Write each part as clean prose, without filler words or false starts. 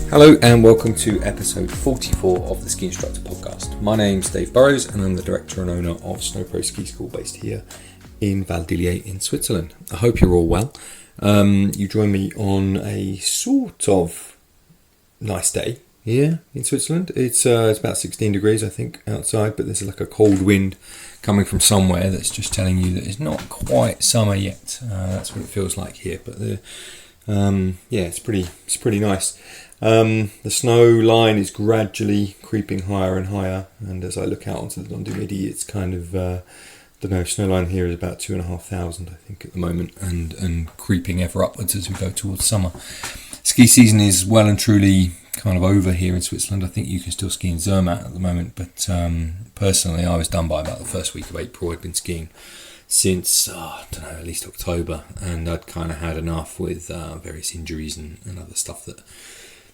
Hello and welcome to episode 44 of the Ski Instructor Podcast. My name's Dave Burrows and I'm the director and owner of Snowpro Ski School based here in Val d'Illier in Switzerland. I hope you're all well. You join me on a sort of nice day here in Switzerland. It's about 16 degrees I think outside, but there's like a cold wind coming from somewhere that's just telling you that it's not quite summer yet. That's what it feels like here, but it's pretty nice. The snow line is gradually creeping higher and higher, and as I look out onto the London Midi, it's kind of snow line here is about 2,500 I think at the moment, and creeping ever upwards as we go towards summer. Ski season is well and truly kind of over here in Switzerland. I think you can still ski in Zermatt at the moment, but personally I was done by about the first week of April. I'd been skiing since at least October, and I'd kind of had enough with various injuries and other stuff that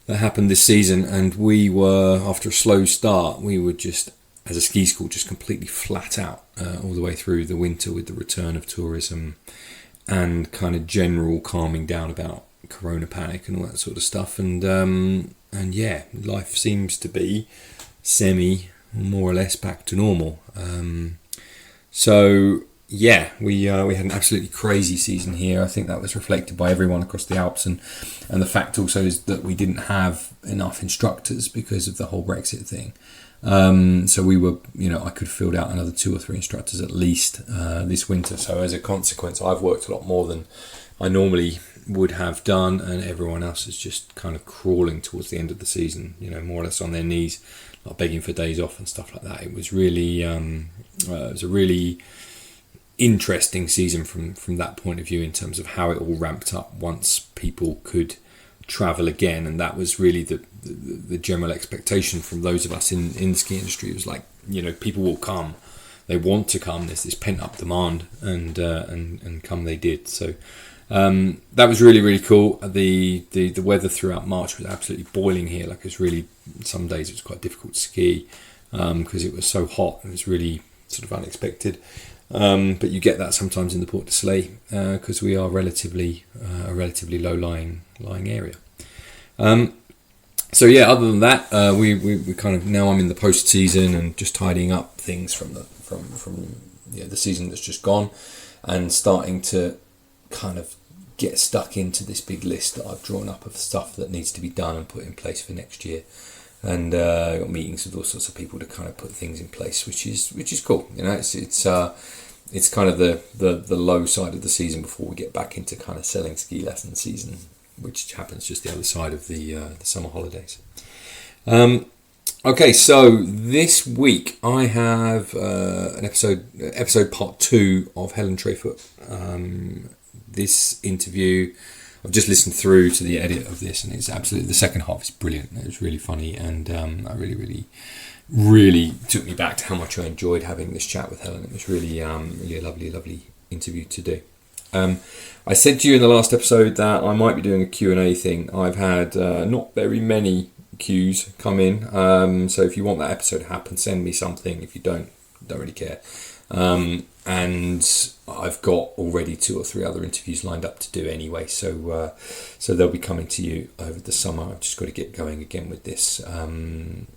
happened this season, and we were, after a slow start, we were just, as a ski school, just completely flat out all the way through the winter with the return of tourism and kind of general calming down about corona panic and all that sort of stuff, and life seems to be more or less back to normal. We had an absolutely crazy season here. I think that was reflected by everyone across the Alps, and the fact also is that we didn't have enough instructors because of the whole Brexit thing. So we were, I could have filled out another 2 or 3 instructors at least this winter. So as a consequence, I've worked a lot more than I normally would have done, and everyone else is just kind of crawling towards the end of the season, more or less on their knees, like begging for days off and stuff like that. It was really, it was a really interesting season from that point of view, in terms of how it all ramped up once people could travel again, and that was really the general expectation from those of us in the ski industry. It was like, people will come, they want to come, there's this pent up demand, and come they did. So that was really, really cool. The weather throughout March was absolutely boiling here. Like, it was really, some days it was quite difficult to ski because it was so hot. It was really sort of unexpected. But you get that sometimes in the Port de Soleil because we are a relatively low-lying area. Other than that, we kind of, now I'm in the post-season and just tidying up things from the season that's just gone, and starting to kind of get stuck into this big list that I've drawn up of stuff that needs to be done and put in place for next year. And I got meetings with all sorts of people to kind of put things in place, which is cool. It's kind of the low side of the season before we get back into kind of selling ski lesson season, which happens just the other side of the summer holidays. Okay, so this week I have an episode part 2 of Helen Trayfoot. This interview, I've just listened through to the edit of this, and it's absolutely, the second half is brilliant. It was really funny, and I really took me back to how much I enjoyed having this chat with Helen. It was really a lovely interview to do. I said to you in the last episode that I might be doing a Q&A thing. I've had not very many Qs come in, so if you want that episode to happen, send me something. If you don't really care. And I've got already 2 or 3 other interviews lined up to do anyway, so they'll be coming to you over the summer. I've just got to get going again with this in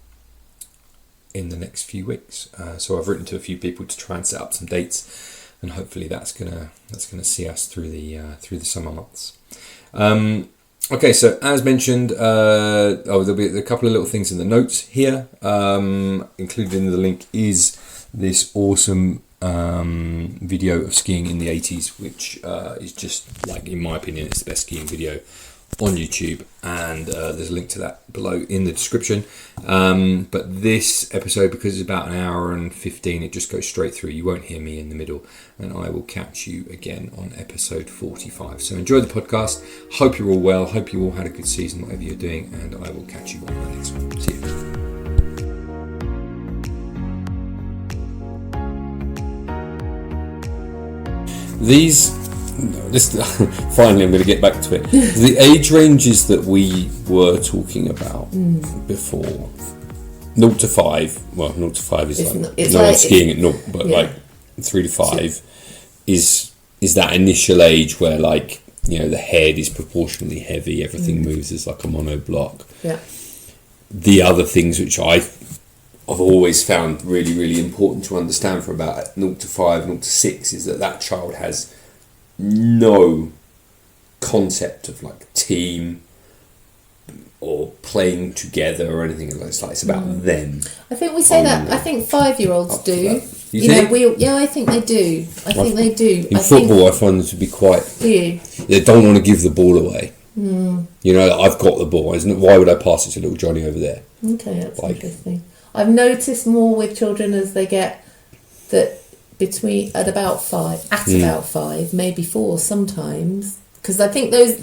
the next few weeks. So I've written to a few people to try and set up some dates, and hopefully that's gonna see us through the summer months. Okay, so as mentioned, there'll be a couple of little things in the notes here. Included in the link is this awesome video of skiing in the 80s, which is just, like, in my opinion, it's the best skiing video on YouTube, and there's a link to that below in the description. But this episode, because it's about an hour and 15, it just goes straight through. You won't hear me in the middle, and I will catch you again on episode 45. So enjoy the podcast. Hope you're all well. Hope you all had a good season, whatever you're doing, and I will catch you on the next one. See you. Finally, I'm going to get back to it. The age ranges that we were talking about before, 0 to 5. Well, 0 to 5 is no one's skiing at 0, but like 3 to 5 is that initial age where, like, the head is proportionally heavy, everything moves as like a monoblock. Yeah. The other things which I've always found really, really important to understand from about 0 to 5, 0 to 6 is that child has no concept of like team or playing together or anything like that. It's about them. I think we say that. I think 5-year-olds do. You think? I think they do. They do. In football, I find them to be quite. Do you? They don't want to give the ball away. I've got the ball. Why would I pass it to little Johnny over there? Okay, that's interesting. I've noticed more with children as they get that at about 5, maybe 4 sometimes, because I think those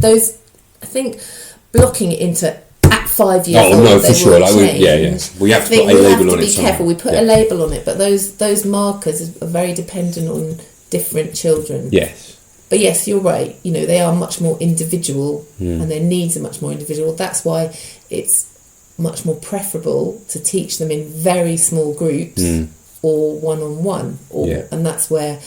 blocking it into at 5 years old. Oh no, for sure. We have to put a label on it. Be careful. We put a label on it, but those markers are very dependent on different children. Yes. But yes, you're right. They are much more individual, and their needs are much more individual. That's why it's much more preferable to teach them in very small groups or one-on-one, and that's where.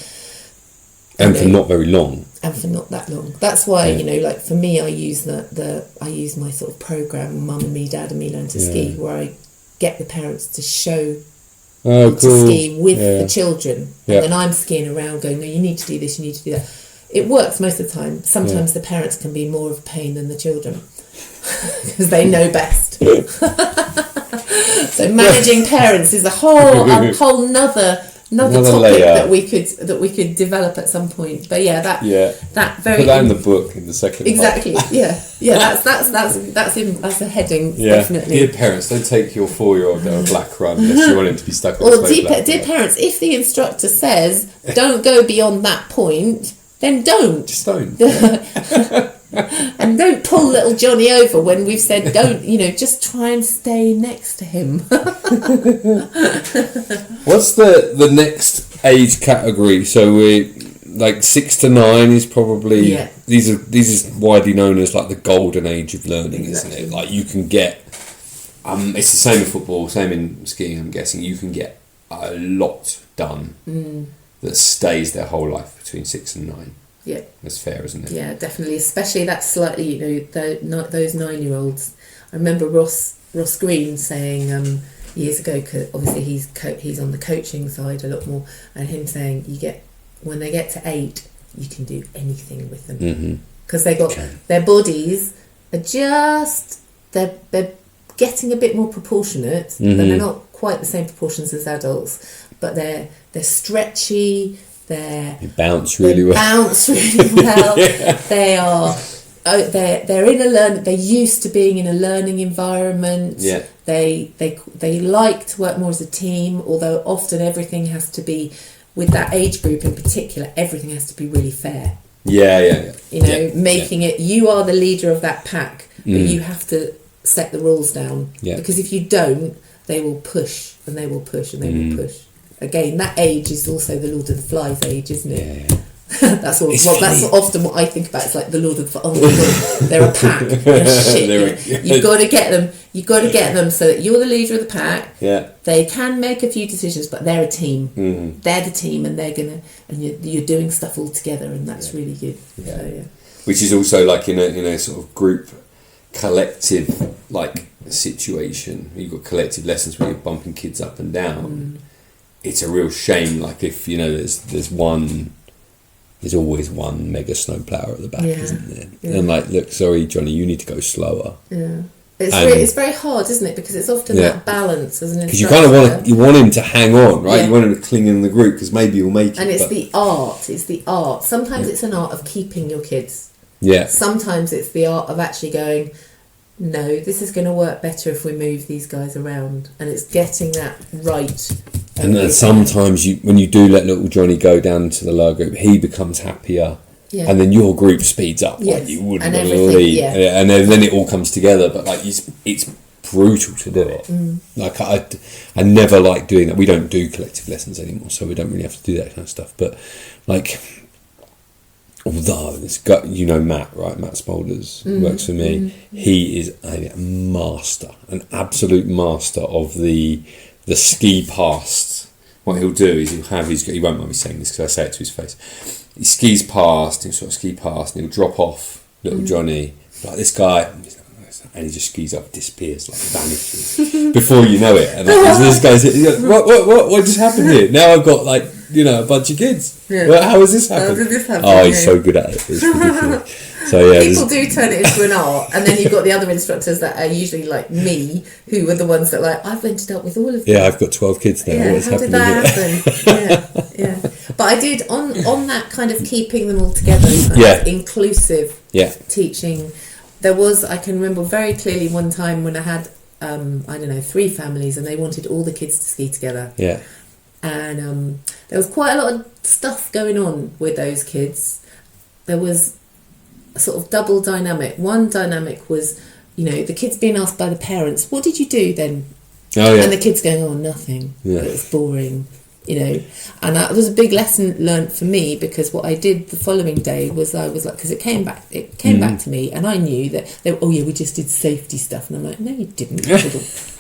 And for not very long. And for not that long. That's why like for me, I use I use my sort of program, Mum and Me, Dad and Me Learn to Ski, where I get the parents to show. To ski with the children, and then I'm skiing around going, no, you need to do this, you need to do that. It works most of the time. Sometimes the parents can be more of a pain than the children because they know best. So managing parents is a whole nother topic that we could develop at some point. But that very put that in the book in the second exactly part. That's a heading definitely. Dear parents, don't take your 4-year-old down a black run unless you want him to be stuck on dear parents, if the instructor says don't go beyond that point, then don't. Just don't. And don't pull little Johnny over when we've said don't, just try and stay next to him. What's the next age category? So we like 6 to 9 is probably these is widely known as like the golden age of learning, isn't it? Like you can get it's the same in football, same in skiing, I'm guessing. You can get a lot done that stays their whole life between 6 and 9. Yeah, that's fair, isn't it? Yeah, definitely. Especially that slightly, those 9-year-olds. I remember Ross Green saying years ago, cause obviously he's on the coaching side a lot more, and him saying when they get to 8, you can do anything with them because they got their bodies are just they're getting a bit more proportionate, but they're not quite the same proportions as adults, but they're stretchy. They bounce really well. They are. They're in a learn. They're used to being in a learning environment. Yeah. They like to work more as a team. Although often everything has to be, with that age group in particular, everything has to be really fair. Yeah. Making it. You are the leader of that pack, but you have to set the rules down. Yeah. Because if you don't, they will push and they will push and they will push. Again, that age is also the Lord of the Flies age, isn't it? Yeah. That's often what I think about. It's like the Lord of the Flies. Oh my God, they're a pack. They're shit. You've got to get them. You've got to get them so that you're the leader of the pack. Yeah. They can make a few decisions, but they're a team. Mm-hmm. They're the team, and they're gonna. And you're doing stuff all together, and that's really good. Yeah. So, which is also like in a sort of group, collective like situation. You've got collective lessons where you're bumping kids up and down. It's a real shame, like if there's always one mega snowplower at the back, isn't there? Yeah. And like, look, sorry, Johnny, you need to go slower. Yeah, it's very hard, isn't it? Because it's often that balance, isn't it? Because you kind of want him to hang on, right? Yeah. You want him to cling in the group because maybe he'll make it. And it's the art. Sometimes it's an art of keeping your kids. Yeah. Sometimes it's the art of actually going, no, this is going to work better if we move these guys around, and it's getting that right. And then sometimes when you do let little Johnny go down to the lower group, he becomes happier, and then your group speeds up like you wouldn't believe. And then it all comes together. But like it's brutal to do it. Like I never like doing that. We don't do collective lessons anymore, so we don't really have to do that kind of stuff. But like, although it's got Matt, right? Matt Smolders works for me. He is a master, an absolute master of the ski past. what he'll do is he won't mind me saying this because I say it to his face. He skis past, he'll sort of ski past, and he'll drop off little Johnny, like this guy, and he just skis up, disappears, like vanishes before you know it. And like, this guy's what just happened here? Now I've got like, you know, a bunch of kids. Yeah. Well, how has this happened? Oh, he's so good at it. It's ridiculous. So yeah, people do turn it into an art, and then you've got the other instructors that are usually like me, who are the ones that like, I've ended up with all of them. Yeah, I've got 12 kids now. Yeah, how did that happen? Yeah. But I did on that kind of keeping them all together, kind of inclusive teaching. There was, I can remember very clearly one time when I had 3 families, and they wanted all the kids to ski together. Yeah. And there was quite a lot of stuff going on with those kids. There was a sort of double dynamic. One dynamic was, you know, the kids being asked by the parents, what did you do then? Oh, yeah. And the kids going, oh, nothing. Yeah. It was boring, you know. And that was a big lesson learnt for me, because what I did the following day was I was like, because it came back to me, and I knew that they were, we just did safety stuff. And I'm like, no, you didn't.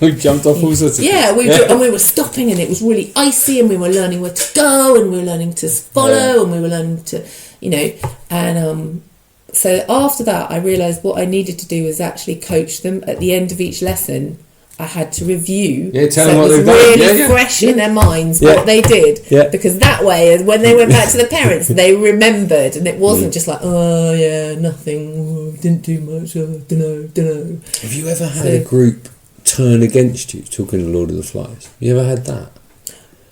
We jumped off all sorts of and we were stopping, and it was really icy, and we were learning where to go, and we were learning to follow, and we were learning to, you know, and so after that, I realised what I needed to do was actually coach them at the end of each lesson. I had to review, tell them what they've done. Really fresh in their minds what they did, because that way, when they went back to the parents, they remembered, and it wasn't just like, oh yeah, nothing, didn't do much, don't know. Have you ever had a group turn against you, talking to Lord of the Flies? Have you ever had that?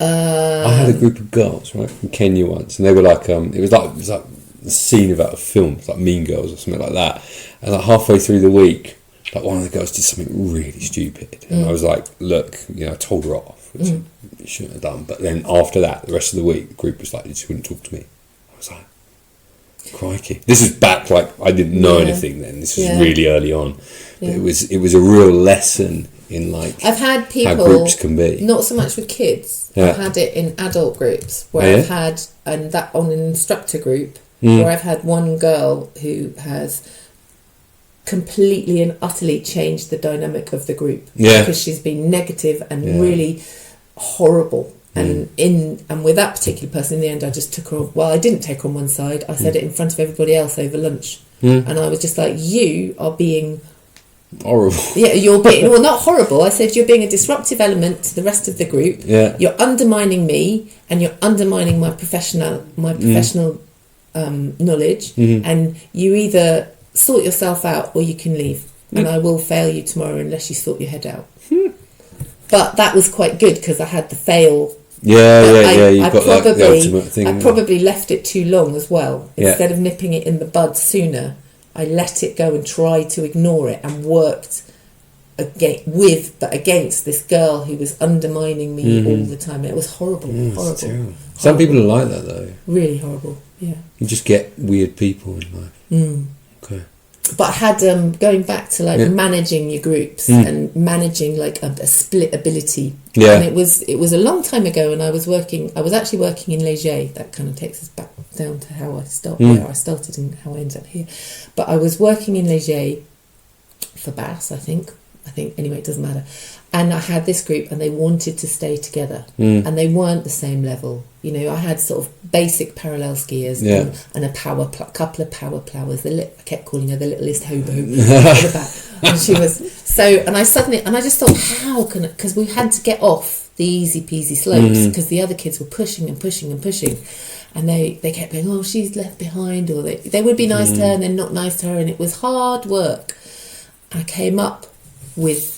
I had a group of girls, right, from Kenya once, and they were like, it was like a scene about a film, it's like Mean Girls or something like that, and like halfway through the week, like one of the girls did something really stupid, and I was like, look, you know, I told her off, which I shouldn't have done. But then after that, the rest of the week, the group was like, they just wouldn't talk to me. I was like, crikey. This is back, like, I didn't know anything then. This was really early on. But it was a real lesson in, like, I've had people, how groups can be. Not so much with kids. I've had it in adult groups, where I've had, and that on an instructor group, where I've had one girl who has completely and utterly changed the dynamic of the group, because she's been negative and really horrible, and with that particular person, in the end, I just took her on. Well, I didn't take her on one side, I said it in front of everybody else over lunch, and I was just like, you are being horrible. You're being, well, not horrible, I said, you're being a disruptive element to the rest of the group. You're undermining me, and you're undermining my professional knowledge, and you either sort yourself out or you can leave, and I will fail you tomorrow unless you sort your head out. But that was quite good, because I had the fail. I probably left it too long as well. Instead of nipping it in the bud sooner, I let it go and tried to ignore it, and worked against this girl who was undermining me all the time. It was horrible. Horrible. Some people are like that though. Really horrible. Yeah. You just get weird people in life. Okay. But I had going back to like managing your groups and managing like a split ability. And it was a long time ago, and I was actually working in Léger. That kind of takes us back down to how I where I started and how I ended up here. But I was working in Léger for BASI, I think anyway, it doesn't matter. And I had this group, and they wanted to stay together, and they weren't the same level. You know, I had sort of basic parallel skiers and a couple of power ploughers. I kept calling her the littlest hobo. And she was and I just thought, how can it? Because we had to get off the easy peasy slopes, because the other kids were pushing and pushing and pushing, and they kept going, oh, she's left behind, or they would be nice to her and then not nice to her, and it was hard work. I came up with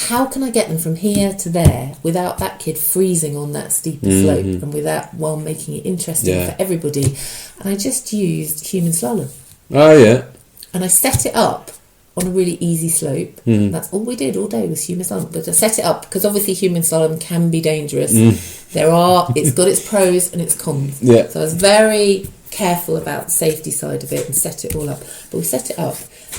how can I get them from here to there without that kid freezing on that steeper slope, and while making it interesting for everybody. And I just used human slalom. And I set it up on a really easy slope. That's all we did all day was human slalom. But I set it up because obviously human slalom can be dangerous. It's got its pros and its cons. So I was very careful about the safety side of it and set it all up. But we set it up,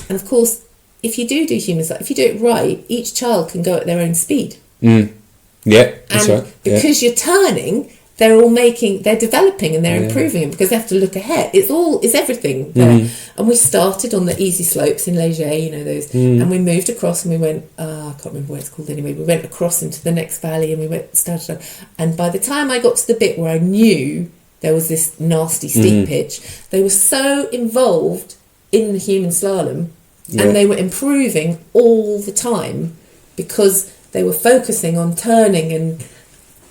and of course, if you do human slalom, if you do it right, each child can go at their own speed. That's right. Because you're turning, they're developing and they're improving it, because they have to look ahead. It's everything there. And we started on the easy slopes in Léger, you know, those, and we moved across and we went, I can't remember what it's called anyway, we went across into the next valley and we started, and by the time I got to the bit where I knew there was this nasty steep pitch, they were so involved in the human slalom, and they were improving all the time because they were focusing on turning and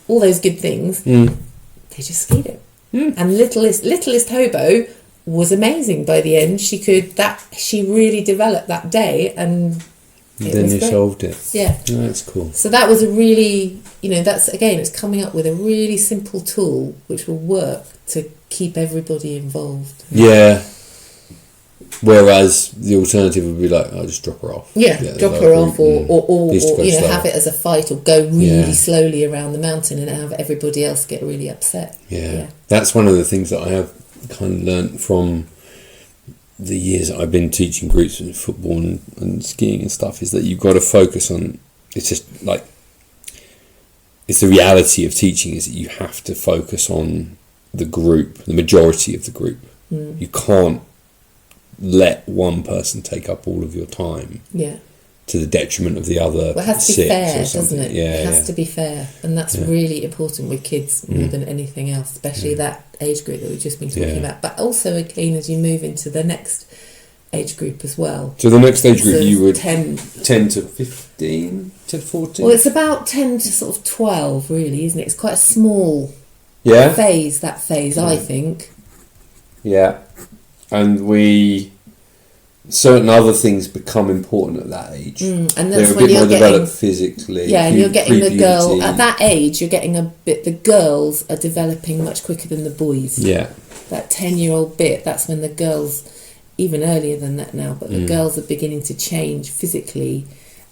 all those good things. They just skied it. And littlest hobo was amazing by the end. She really developed that day, and then you solved it. Yeah. Oh, that's cool. So that was a really, you know, it's coming up with a really simple tool which will work to keep everybody involved. Yeah. Whereas the alternative would be like, I'll just drop her off. Yeah, drop her off, or you know, slow. have it as a fight, or go really slowly around the mountain and have everybody else get really upset. Yeah. That's one of the things that I have kind of learnt from the years that I've been teaching groups in football and skiing and stuff, is that you've got to focus on, it's just like, it's the reality of teaching, is that you have to focus on the group, the majority of the group. You can't let one person take up all of your time to the detriment of the other. Well, it has to be fair, doesn't it? Yeah, it has to be fair, and that's really important with kids more than anything else, especially that age group that we've just been talking about, but also again as you move into the next age group as well. So the next age group, so you would 10 to 15 to 14? Well, it's about 10 to sort of 12 really, isn't it? It's quite a small phase, I think. Yeah. And certain other things become important at that age. And that's they're a when bit you're more getting, developed physically. Yeah, and you're getting the girl at that age. You're getting the girls are developing much quicker than the boys. Yeah, that 10-year-old bit. That's when the girls, even earlier than that now, but the girls are beginning to change physically,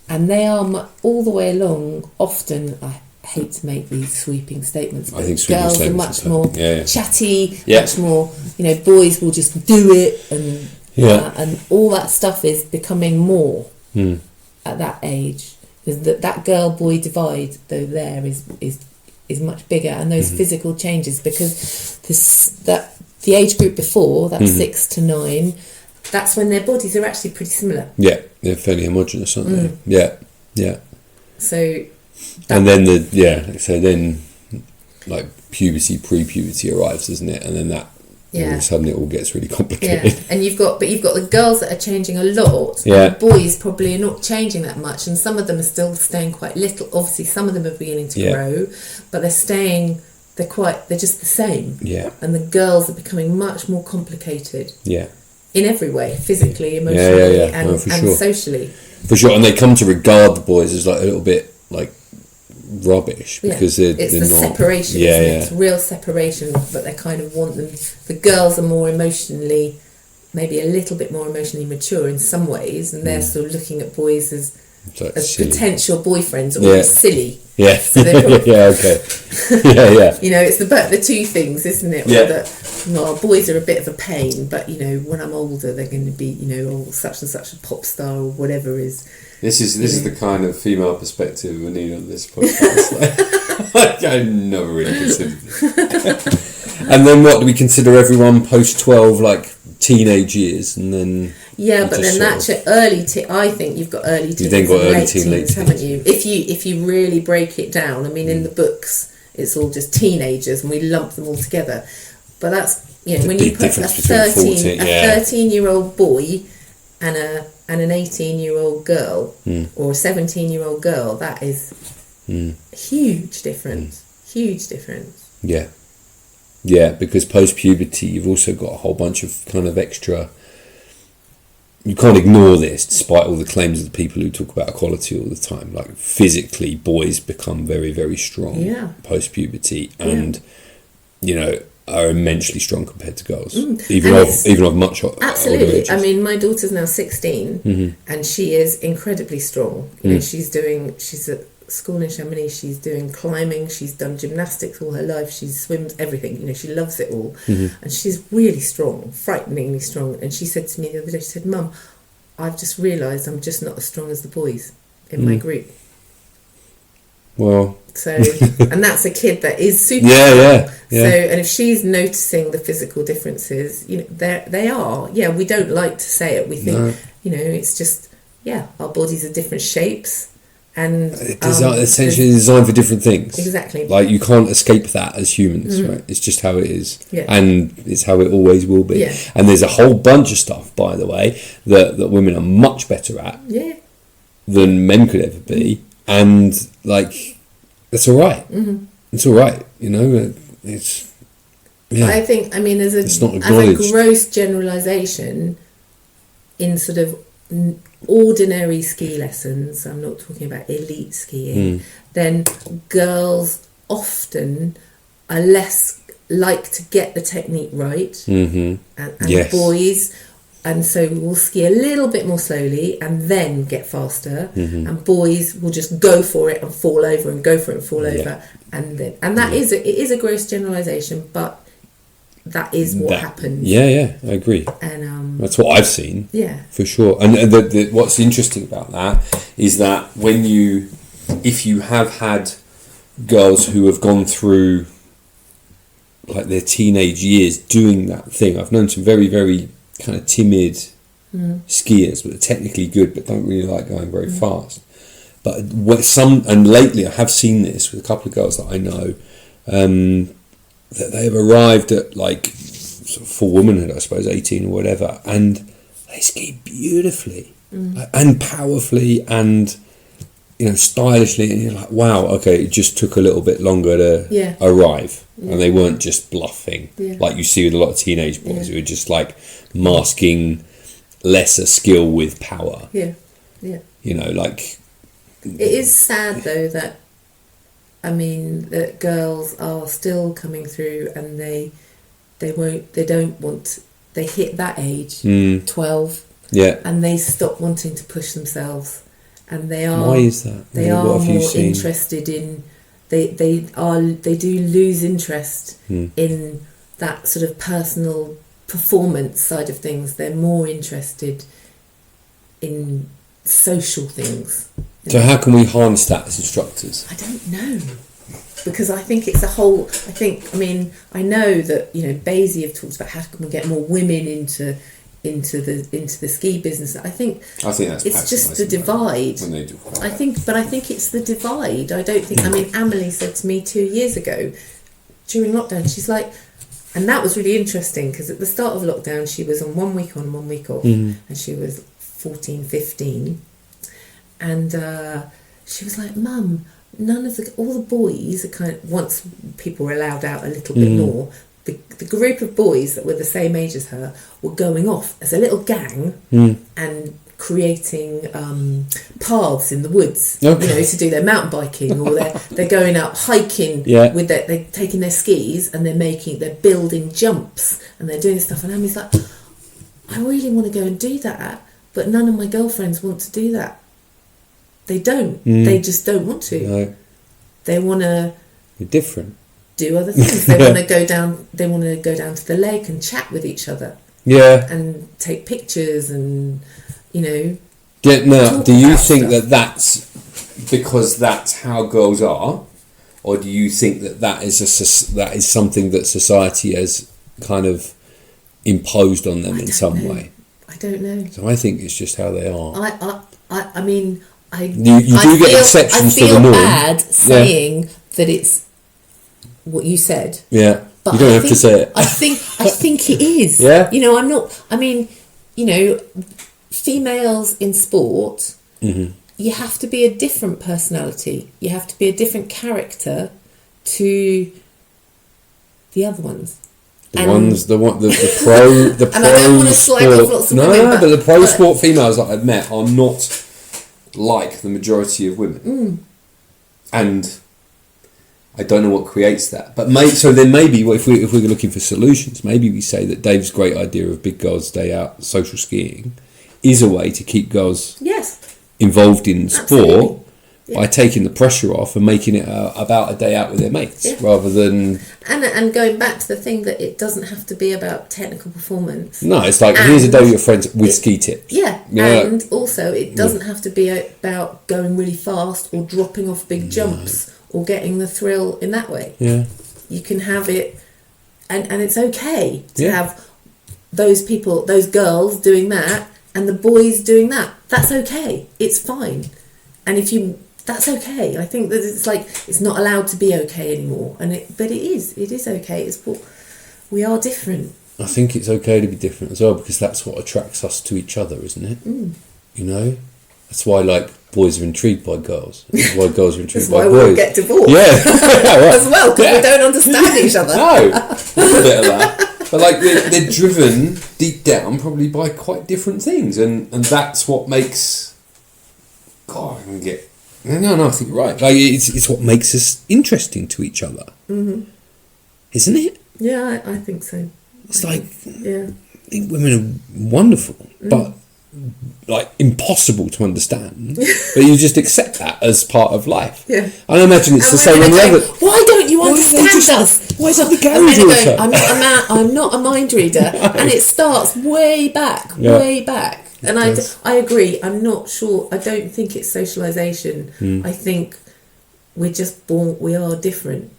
and they are all the way along. Often, I hate to make these sweeping statements, but I think girls are much more chatty, Yeah. much more. You know, boys will just do it and. And all that stuff is becoming more at that age. That girl-boy divide, though, there is much bigger, and those physical changes, because the age group before, that 6 to 9, that's when their bodies are actually pretty similar. Yeah, they're fairly homogenous, aren't they? Yeah. So. And then then like pre-puberty arrives, doesn't it? And then that. All of a sudden it all gets really complicated. Yeah, and you've got the girls that are changing a lot. Yeah. And the boys probably are not changing that much, and some of them are still staying quite little. Obviously, some of them are beginning to grow, but they're just the same. Yeah. And the girls are becoming much more complicated. Yeah. In every way, physically, emotionally, and socially. For sure, and they come to regard the boys as like a little bit like rubbish, because they're the not separation. It's real separation, but they kind of want them. The girls are more emotionally, maybe a little bit more emotionally mature in some ways, and they're still looking at boys as potential boyfriends, or silly. Yeah. So probably, Yeah. You know, it's the two things, isn't it? Yeah. That boys are a bit of a pain, but you know, when I'm older, they're going to be, you know, such and such a pop star or whatever is. This is the kind of female perspective we need on this podcast. Like, I never really considered this. And then what do we consider everyone post 12, like teenage years, and then but then that's your early I think you've got early teens. You've then got early late teens, haven't teens. you? If you really break it down, I mean, in the books it's all just teenagers, and we lump them all together. But that's, you know, when you put a 13-year-old boy and an 18-year-old girl or a 17-year-old girl, that is huge difference. Huge difference. Yeah, because post-puberty you've also got a whole bunch of kind of extra. You can't ignore this, despite all the claims of the people who talk about equality all the time. Like, physically, boys become very, very strong post-puberty, and you know, are immensely strong compared to girls, even of much absolutely older ages. I mean, my daughter's now 16 and she is incredibly strong. You know, she's at school in Chamonix, she's doing climbing, she's done gymnastics all her life, she swims, everything, you know, she loves it all, and she's really strong, frighteningly strong. And she said to me the other day, she said, "Mum, I've just realised I'm just not as strong as the boys in my group." Well. So, and that's a kid that is super. Yeah. So, and if she's noticing the physical differences, they are. Yeah, we don't like to say it. We think, it's just, our bodies are different shapes. And essentially designed for different things. Exactly. Like, you can't escape that as humans, right? It's just how it is. Yeah. And it's how it always will be. Yeah. And there's a whole bunch of stuff, by the way, that women are much better at than men could ever be. And, like, that's all right. Mm-hmm. It's all right, It's... Yeah. I think, as a gross generalisation, in sort of ordinary ski lessons, I'm not talking about elite skiing, then girls often are less like to get the technique right, and boys, and so we'll ski a little bit more slowly and then get faster, and boys will just go for it and fall over and go for it and fall over, and that is it is a gross generalisation, but that is what happens. Yeah, I agree. And that's what I've seen. Yeah, for sure. And what's interesting about that is that if you have had girls who have gone through like their teenage years doing that thing, I've known some very, very kind of timid skiers, but are technically good, but don't really like going very fast. But and lately I have seen this with a couple of girls that I know. That they have arrived at like sort of full womanhood, I suppose, 18 or whatever, and they ski beautifully and powerfully and stylishly, and you're like, wow, okay, it just took a little bit longer to arrive, and they weren't just bluffing like you see with a lot of teenage boys who are just like masking lesser skill with power. Like it is sad though that that girls are still coming through, and they hit that age, 12, and they stop wanting to push themselves, and they are. Why is that? They are more interested in. They do lose interest in that sort of personal performance side of things. They're more interested in social things. So how can we harness that as instructors? I don't know, because I think it's a whole. I know that BASI have talked about how can we get more women into the ski business. I think that's it's just the divide. When they do I think it's the divide. I don't think. Amelie said to me 2 years ago during lockdown, she's like, and that was really interesting because at the start of lockdown she was on 1 week on, 1 week off, and she was 14, 15. And she was like, Mum, all the boys are kind of, once people were allowed out a little bit more, the group of boys that were the same age as her were going off as a little gang and creating paths in the woods, to do their mountain biking, or they're going out hiking with they're taking their skis and they're building jumps and they're doing stuff. And Amy's like, I really want to go and do that, but none of my girlfriends want to do that. They don't. They just don't want to. No. They want to. You're different. Do other things. They want to go down. They want to go down to the lake and chat with each other. Yeah. And take pictures and Now, do you think that that's because that's how girls are, or do you think that is something that society has kind of imposed on them in some way? I don't know. So I think it's just how they are. You do get exceptions to the norm. I feel bad saying that it's what you said. Yeah, but you don't have to say it. I think it is. Yeah. I'm not. Females in sport, you have to be a different personality. You have to be a different character to the other ones. The pro and I don't want to slag off lots of women, but the pro sport females that I've met are not like the majority of women, and I don't know what creates that. But maybe if we're looking for solutions, maybe we say that Dave's great idea of big girls' day out social skiing is a way to keep girls involved in sport by taking the pressure off and making it about a day out with their mates rather than... And going back to the thing that it doesn't have to be about technical performance. No, it's like, here's a day with your friends with ski tips. Yeah, and also it doesn't have to be about going really fast or dropping off big jumps or getting the thrill in that way. Yeah. You can have it, and it's okay to have those people, those girls doing that and the boys doing that. That's okay. It's fine. And that's okay. I think that it's like, it's not allowed to be okay anymore. But it is okay. It's what we are different. I think it's okay to be different as well, because that's what attracts us to each other, isn't it? You know, that's why boys are intrigued by girls. That's why girls are intrigued by boys. That's why we'll get divorced. As well, because we don't understand each other. No, a bit of that. But they're driven deep down probably by quite different things, and that's what makes. God, I can get. No, I think you're right. It's what makes us interesting to each other, isn't it? Yeah, I think so. It's I think women are wonderful, but impossible to understand. But you just accept that as part of life. Yeah. I imagine it's the same on the other. Why don't you understand us? Why don't they go with us? I'm not a mind reader, and it starts way back. And I agree. I'm not sure. I don't think it's socialisation. I think we're just born. We are different,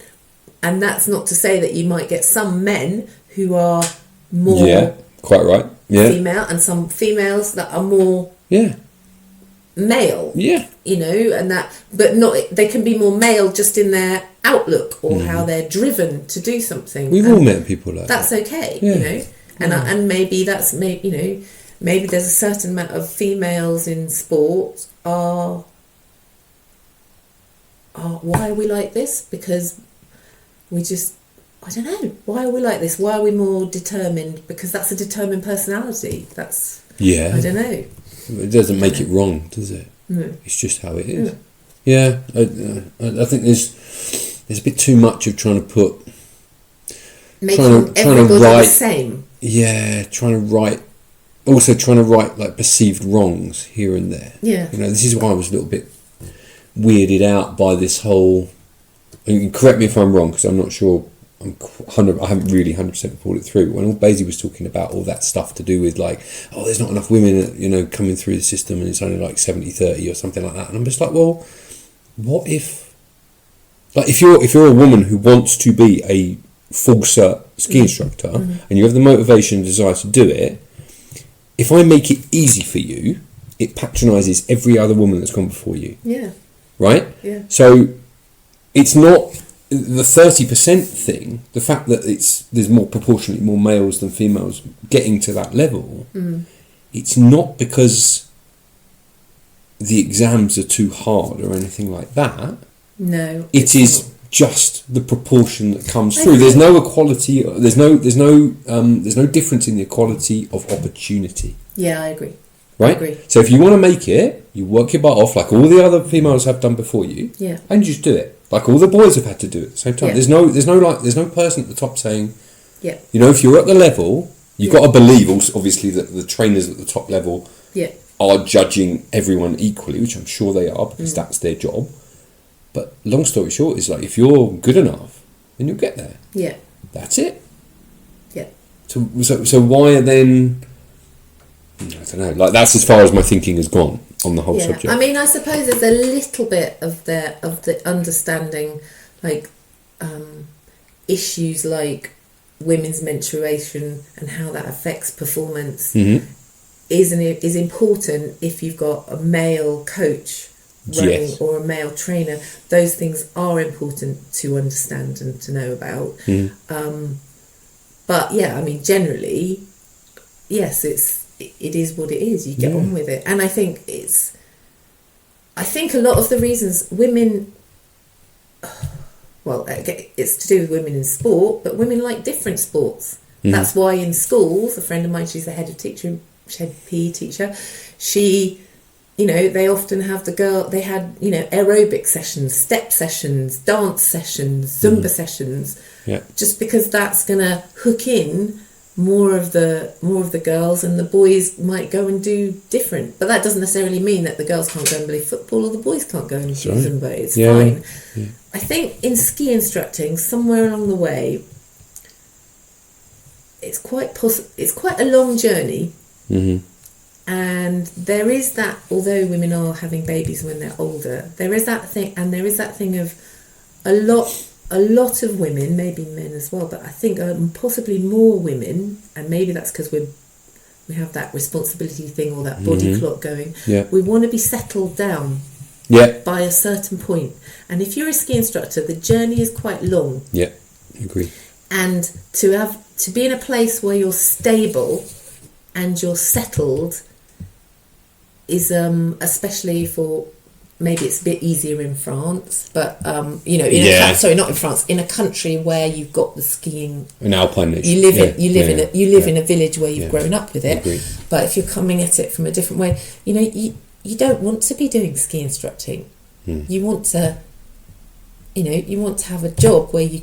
and that's not to say that you might get some men who are more. Yeah, quite right. Yeah. Female, and some females that are more. Yeah. Male. Yeah. You know, and that, but not. They can be more male just in their outlook or how they're driven to do something. We've all met people like that's that. That's okay. You know, and maybe that's maybe there's a certain amount of females in sport are why are we like this? Because we just, I don't know, why are we like this? Why are we more determined? Because that's a determined personality. That's, I don't know. It doesn't make it wrong, does it? No. It's just how it is. Yeah, I think there's a bit too much of trying to put... Making everybody the same. Yeah, trying to right perceived wrongs here and there. Yeah. You know, this is why I was a little bit weirded out by this whole. And correct me if I'm wrong, because I'm not sure. I haven't really 100% pulled it through. When BASI was talking about all that stuff to do with there's not enough women, coming through the system, and it's only 70-30 or something like that. And I'm just well, what if, if you're a woman who wants to be a full cert ski instructor and you have the motivation and desire to do it. If I make it easy for you, it patronises every other woman that's gone before you. Yeah. Right? Yeah. So it's not the 30% thing, the fact that there's more proportionately more males than females getting to that level, it's not because the exams are too hard or anything like that. No. It is just the proportion that comes through. There's no equality. There's no difference in the equality of opportunity. Yeah, I agree. Right. I agree. So if you want to make it, you work your butt off like all the other females have done before you. Yeah. And you just do it like all the boys have had to do it at the same time. Yeah. There's no person at the top saying. Yeah. If you're at the level, you've got to believe also, obviously, that the trainers at the top level. Yeah. Are judging everyone equally, which I'm sure they are because that's their job. But long story short is if you're good enough, then you'll get there. Yeah. That's it. Yeah. So why then? I don't know. That's as far as my thinking has gone on the whole subject. I mean, I suppose there's a little bit of the understanding, issues like women's menstruation and how that affects performance. Is important if you've got a male coach running or a male trainer. Those things are important to understand and to know about. But yeah, I mean, generally, yes, it is what it is. You get on with it, and I think a lot of the reasons women. Well, it's to do with women in sport, but women like different sports. That's why in schools, a friend of mine, she's the head PE teacher, she, they often have they had, aerobic sessions, step sessions, dance sessions, Zumba sessions, just because that's going to hook in more of the girls, and the boys might go and do different. But that doesn't necessarily mean that the girls can't go and play football or the boys can't go and do Zumba. It's fine. Yeah. I think in ski instructing, somewhere along the way, it's quite a long journey. Mm-hmm. And there is that, although women are having babies when they're older, there is that thing, and there is that thing of a lot of women, maybe men as well, but I think possibly more women, and maybe that's because we have that responsibility thing or that body clock going. Yeah. We want to be settled down by a certain point. And if you're a ski instructor, the journey is quite long. Yeah, agree. And to be in a place where you're stable and you're settled is especially for, maybe it's a bit easier in France, but not in France, in a country where you've got the skiing, an alpine nation. You live in a village where you've grown up with it. Agreed. But if you're coming at it from a different way, you don't want to be doing ski instructing. You want to have a job where you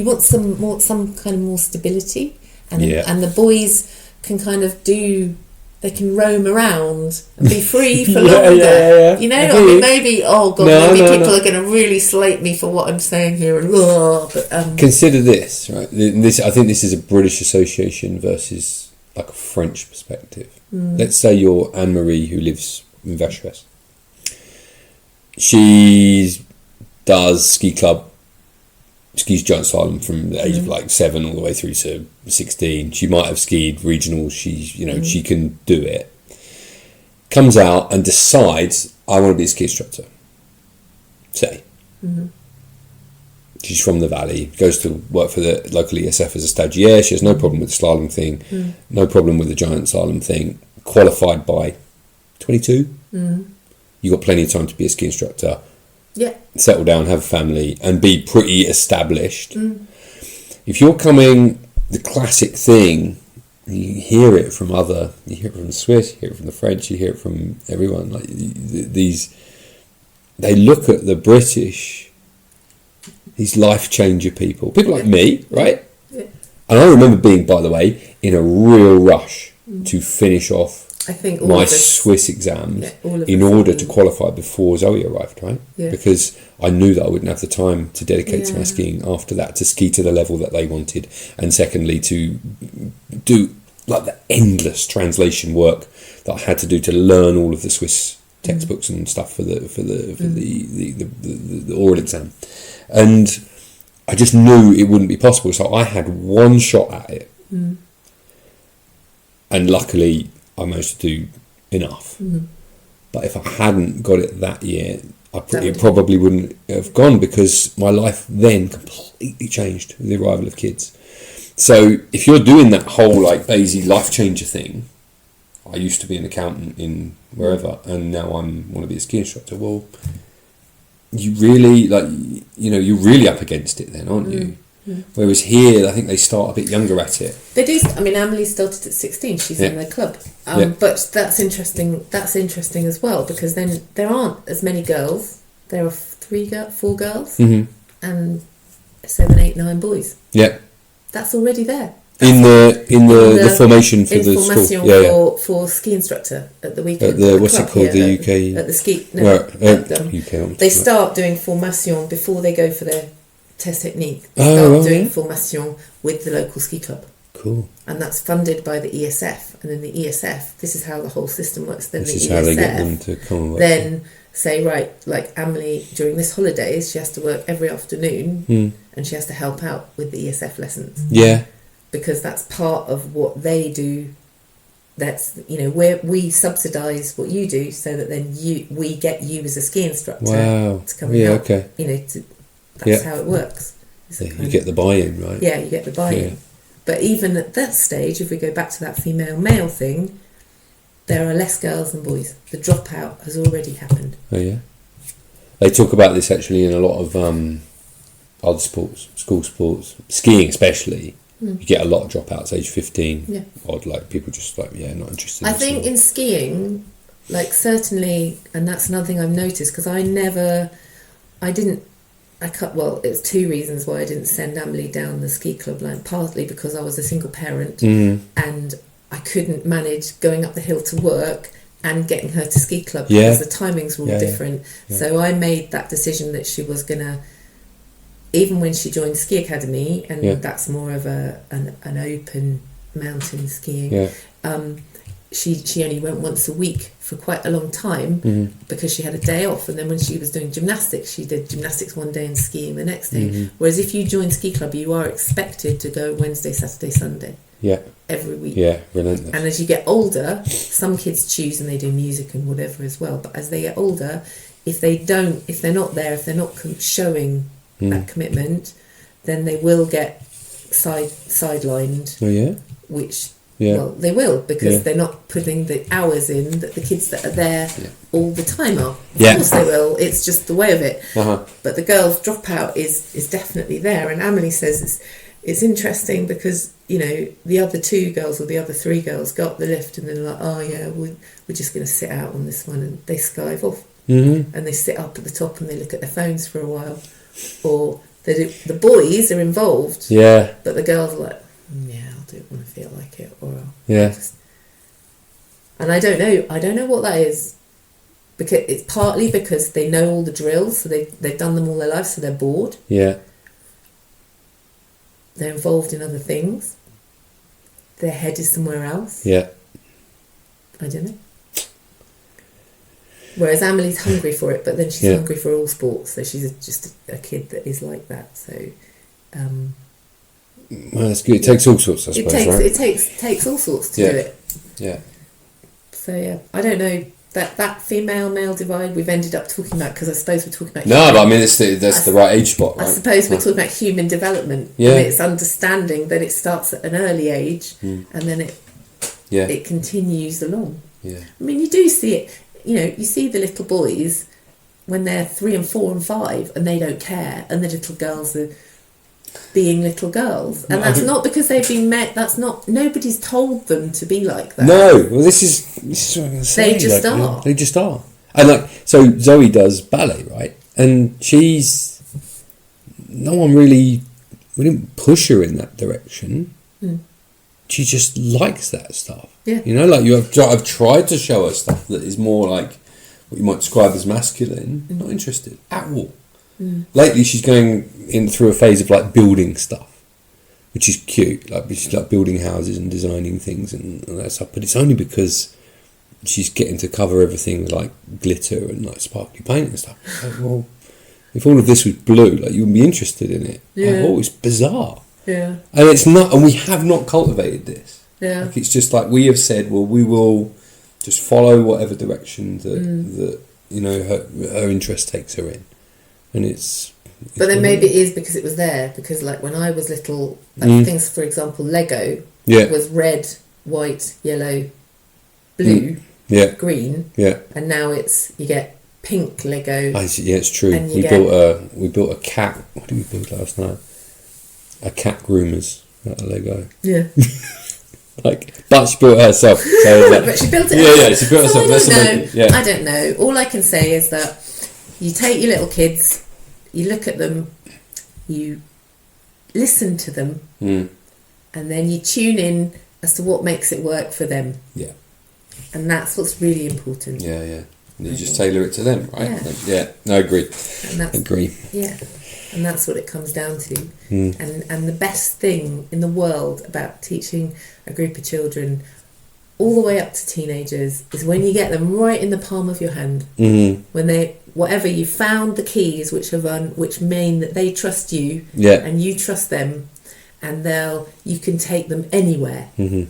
want some kind of more stability, and the boys can kind of they can roam around and be free for longer. Maybe people are going to really slate me for what I'm saying here. But consider this, right? I think this is a British association versus like a French perspective. Let's say you're Anne-Marie, who lives in Vacheresse. She does ski club, skis giant slalom from the age of like 7 all the way through to 16. She might have skied regional. She can do it. Comes out and decides, I want to be a ski instructor. Say. She's from the valley, goes to work for the local ESF as a stagiaire. She has no problem with the slalom thing, no problem with the giant slalom thing. Qualified by 22. You've got plenty of time to be a ski instructor. Yeah. Settle down, have a family, and be pretty established. If you're coming, the classic thing, you hear it from the Swiss, you hear it from the French, you hear it from everyone. Like they look at the British, these life changer people like me, right? Yeah. And I remember being, by the way, in a real rush to finish off my Swiss exams in order to qualify before Zoe arrived, right? Yeah. Because I knew that I wouldn't have the time to dedicate to my skiing after that, to ski to the level that they wanted, and secondly to do like the endless translation work that I had to do to learn all of the Swiss textbooks and stuff for the oral exam, and I just knew it wouldn't be possible. So I had one shot at it, and luckily I managed to do enough. But if I hadn't got it that year, it probably wouldn't have gone, because my life then completely changed with the arrival of kids. So if you're doing that whole like BASI life changer thing, I used to be an accountant in wherever, and now I want to be a ski instructor. Well, you really you're really up against it then, aren't you? Whereas here, I think they start a bit younger at it. They do. I mean, Amelie started at 16. She's in their club. But that's interesting. That's interesting as well, because then there aren't as many girls. There are 4 girls, and 7, 8, 9 boys. Yeah, that's already there. In the formation for the school. For ski instructor at the weekend. At the what's it called? The UK. At the ski. UK. They start doing formation before they go for their test technique. They start doing formation with the local ski club. Cool. And that's funded by the ESF, and then the ESF. This is how the whole system works. Then this is how they get them to come and work. Then say, right, like Amelie during this holidays, she has to work every afternoon, and she has to help out with the ESF lessons. Yeah. Because that's part of what they do. That's where we subsidise what you do, so that then we get you as a ski instructor to come and help. Okay. That's how it works. You get the buy-in, right? Yeah, you get the buy-in. Yeah. But even at that stage, if we go back to that female-male thing, there are less girls than boys. The dropout has already happened. Oh yeah. They talk about this actually in a lot of other sports, school sports, skiing especially. You get a lot of dropouts age 15. Yeah. Odd, like people just not interested. I think in skiing, like certainly, and that's another thing I've noticed, because I didn't it's 2 reasons why I didn't send Emily down the ski club line. Partly because I was a single parent and I couldn't manage going up the hill to work and getting her to ski club because the timings were all different. Yeah. So I made that decision that she was gonna, even when she joined Ski Academy, and that's more of an open mountain skiing. Yeah. She only went once a week for quite a long time because she had a day off, and then when she was doing gymnastics, she did gymnastics one day and skiing the next day. Whereas if you join ski club, you are expected to go Wednesday, Saturday, Sunday. Yeah. Every week. Yeah, relentless. And as you get older, some kids choose and they do music and whatever as well. But as they get older, if they're not there, if they're not showing that commitment, then they will get sidelined. Oh yeah. Which. Yeah. Well, they will, because they're not putting the hours in that the kids that are there all the time are. Of course they will. It's just the way of it. But the girls' dropout is definitely there. And Amelie says it's interesting because, you know, the other 2 girls or the other 3 girls go up the lift and they're like, oh yeah, we're just going to sit out on this one, and they skive off. And they sit up at the top and they look at their phones for a while. Or the boys are involved, but the girls are like, yeah, I don't want to feel like it, or and I don't know what that is, because it's partly because they know all the drills, so they've done them all their life, so they're bored. Yeah, they're involved in other things. Their head is somewhere else. Yeah, I don't know. Whereas Amelie's hungry for it, but then she's hungry for all sports, so she's just a kid that is like that. So. Well, that's good. It takes all sorts, I suppose, right? It takes all sorts to do it. Yeah. So, yeah, I don't know, that female-male divide we've ended up talking about, because I suppose we're talking about... No, but I mean, that's the right age spot, right? I suppose we're talking about human development. Yeah. And it's understanding that it starts at an early age, and then it continues along. Yeah. I mean, you do see it, you know, you see the little boys when they're 3 and 4 and 5, and they don't care, and the little girls are... being little girls, and that's not because they've been met. That's not, nobody's told them to be like that. No, well, this is what I'm going to say. They just are. They just are. And like, so Zoe does ballet, right? And no one really, we didn't push her in that direction. She just likes that stuff. Yeah, you know, like I've tried to show her stuff that is more like what you might describe as masculine. Not interested at all. Lately she's going through a phase of like building stuff, which is cute. Like she's like building houses and designing things and that stuff. But it's only because she's getting to cover everything with like glitter and like sparkly paint and stuff. Like, well, if all of this was blue, like you wouldn't be interested in it. Yeah. Like, oh, it's bizarre. Yeah. And it's not, and we have not cultivated this. Yeah. Like it's just like we have said, well, we will just follow whatever direction that you know her interest takes her in. And but then maybe it is because it was there, because like when I was little, like things, for example, Lego was red, white, yellow, blue, green, and now you get pink Lego. Yeah, it's true. We built a cat. What did we build last night? A cat groomers out of Lego. Yeah. But she built it herself. So but she built it. Yeah, she built it herself. I don't know. All I can say is that you take your little kids. You look at them, you listen to them, and then you tune in as to what makes it work for them. Yeah. And that's what's really important. Yeah, yeah. And you just tailor it to them, right? Yeah. No, I agree. Agree. Yeah. And that's what it comes down to. And the best thing in the world about teaching a group of children all the way up to teenagers is when you get them right in the palm of your hand. When whatever you found the keys which mean that they trust you and you trust them, and you can take them anywhere, and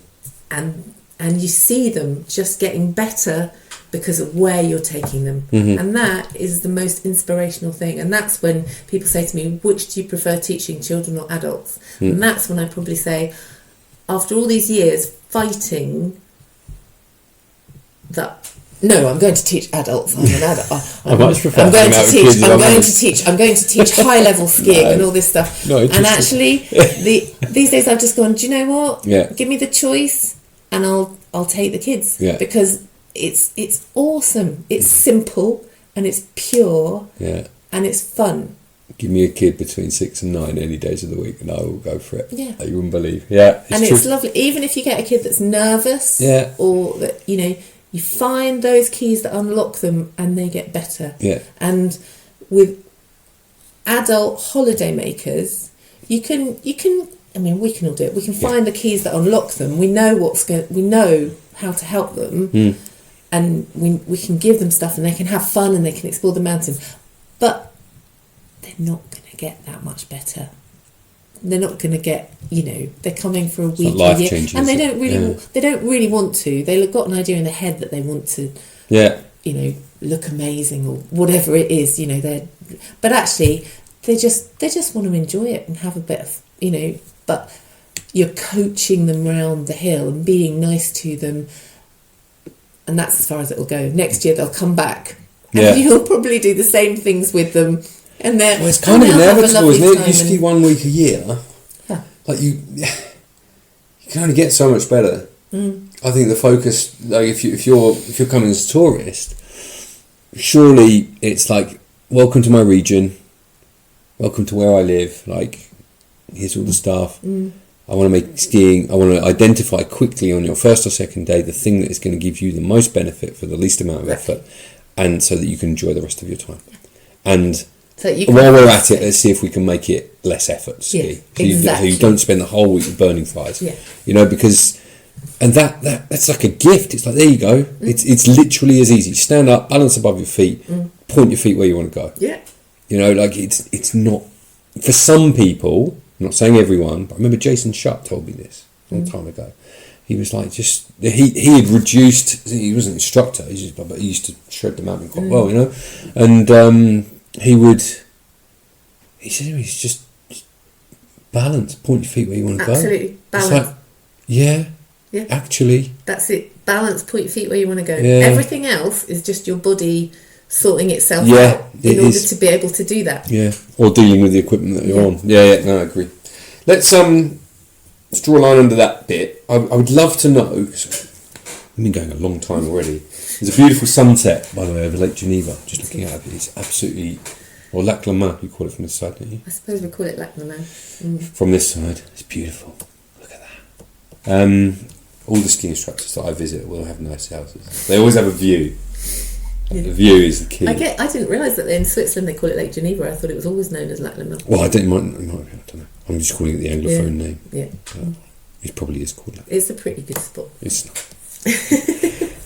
you see them just getting better because of where you're taking them, and that is the most inspirational thing. And that's when people say to me, which do you prefer teaching, children or adults? And that's when I probably say, after all these years fighting that, no, I'm going to teach adults. I'm an adult. I'm going to teach high level skiing and all this stuff. No, and actually, these days I've just gone, do you know what? Yeah. Give me the choice, and I'll take the kids. Yeah. Because it's awesome. It's simple and it's pure. Yeah. And it's fun. give me a kid between 6 and 9 any days of the week, and I will go for it. Yeah. You wouldn't believe. Yeah, it's lovely. Even if you get a kid that's nervous, or that you find those keys that unlock them, and they get better. Yeah. And with adult holiday makers, you can. I mean, we can all do it. We can find the keys that unlock them. We know we know how to help them, and we can give them stuff, and they can have fun, and they can explore the mountains. But they're not going to get that much better. They're not going to get, they're coming for a week, a year, and they don't really want to. They've got an idea in their head that they want to, look amazing or whatever it is. But actually, they just want to enjoy it and have a bit of, But you're coaching them round the hill and being nice to them, and that's as far as it'll go. Next year they'll come back, and you'll probably do the same things with them. And then it's kind of inevitable, isn't it? You ski 1 week a year. Yeah. Like you can only get so much better. I think the focus, like if you're coming as a tourist, surely it's like, welcome to my region, welcome to where I live. Like, here's all the stuff. I want to make skiing. I want to identify quickly on your first or second day the thing that is going to give you the most benefit for the least amount of effort, and so that you can enjoy the rest of your time. And so while we're at it, let's see if we can make it less effort to ski. So you don't spend the whole week burning thighs. Because that's like a gift. It's like, there you go. It's literally as easy. Stand up, balance above your feet, point your feet where you want to go. It's not for some people. I'm not saying everyone, but I remember Jason Shutt told me this a long time ago. He was like, he had reduced. He was an instructor, but he used to shred the mountain quite well, and he said he's just balance, point your feet where you want to go. Absolutely, balance. It's like, actually. That's it, balance, point your feet where you want to go. Everything else is just your body sorting itself out in order to be able to do that. Or dealing with the equipment that you're on. No, I agree. Let's draw a line under that bit. I would love to know, because I've been going a long time already. There's a beautiful sunset, by the way, over Lake Geneva. Just looking at it, it's absolutely, or Lac Le Mans, you call it from this side, don't you? I suppose we call it Lac Le Mans. From this side, it's beautiful. Look at that. All the ski instructors that I visit will have nice houses. They always have a view. The view is the key. I didn't realise that in Switzerland they call it Lake Geneva. I thought it was always known as Lac Le Mans. Well, I don't know. I'm just calling it the Anglophone name. Yeah. It probably is called that. It's a pretty good spot. It's not.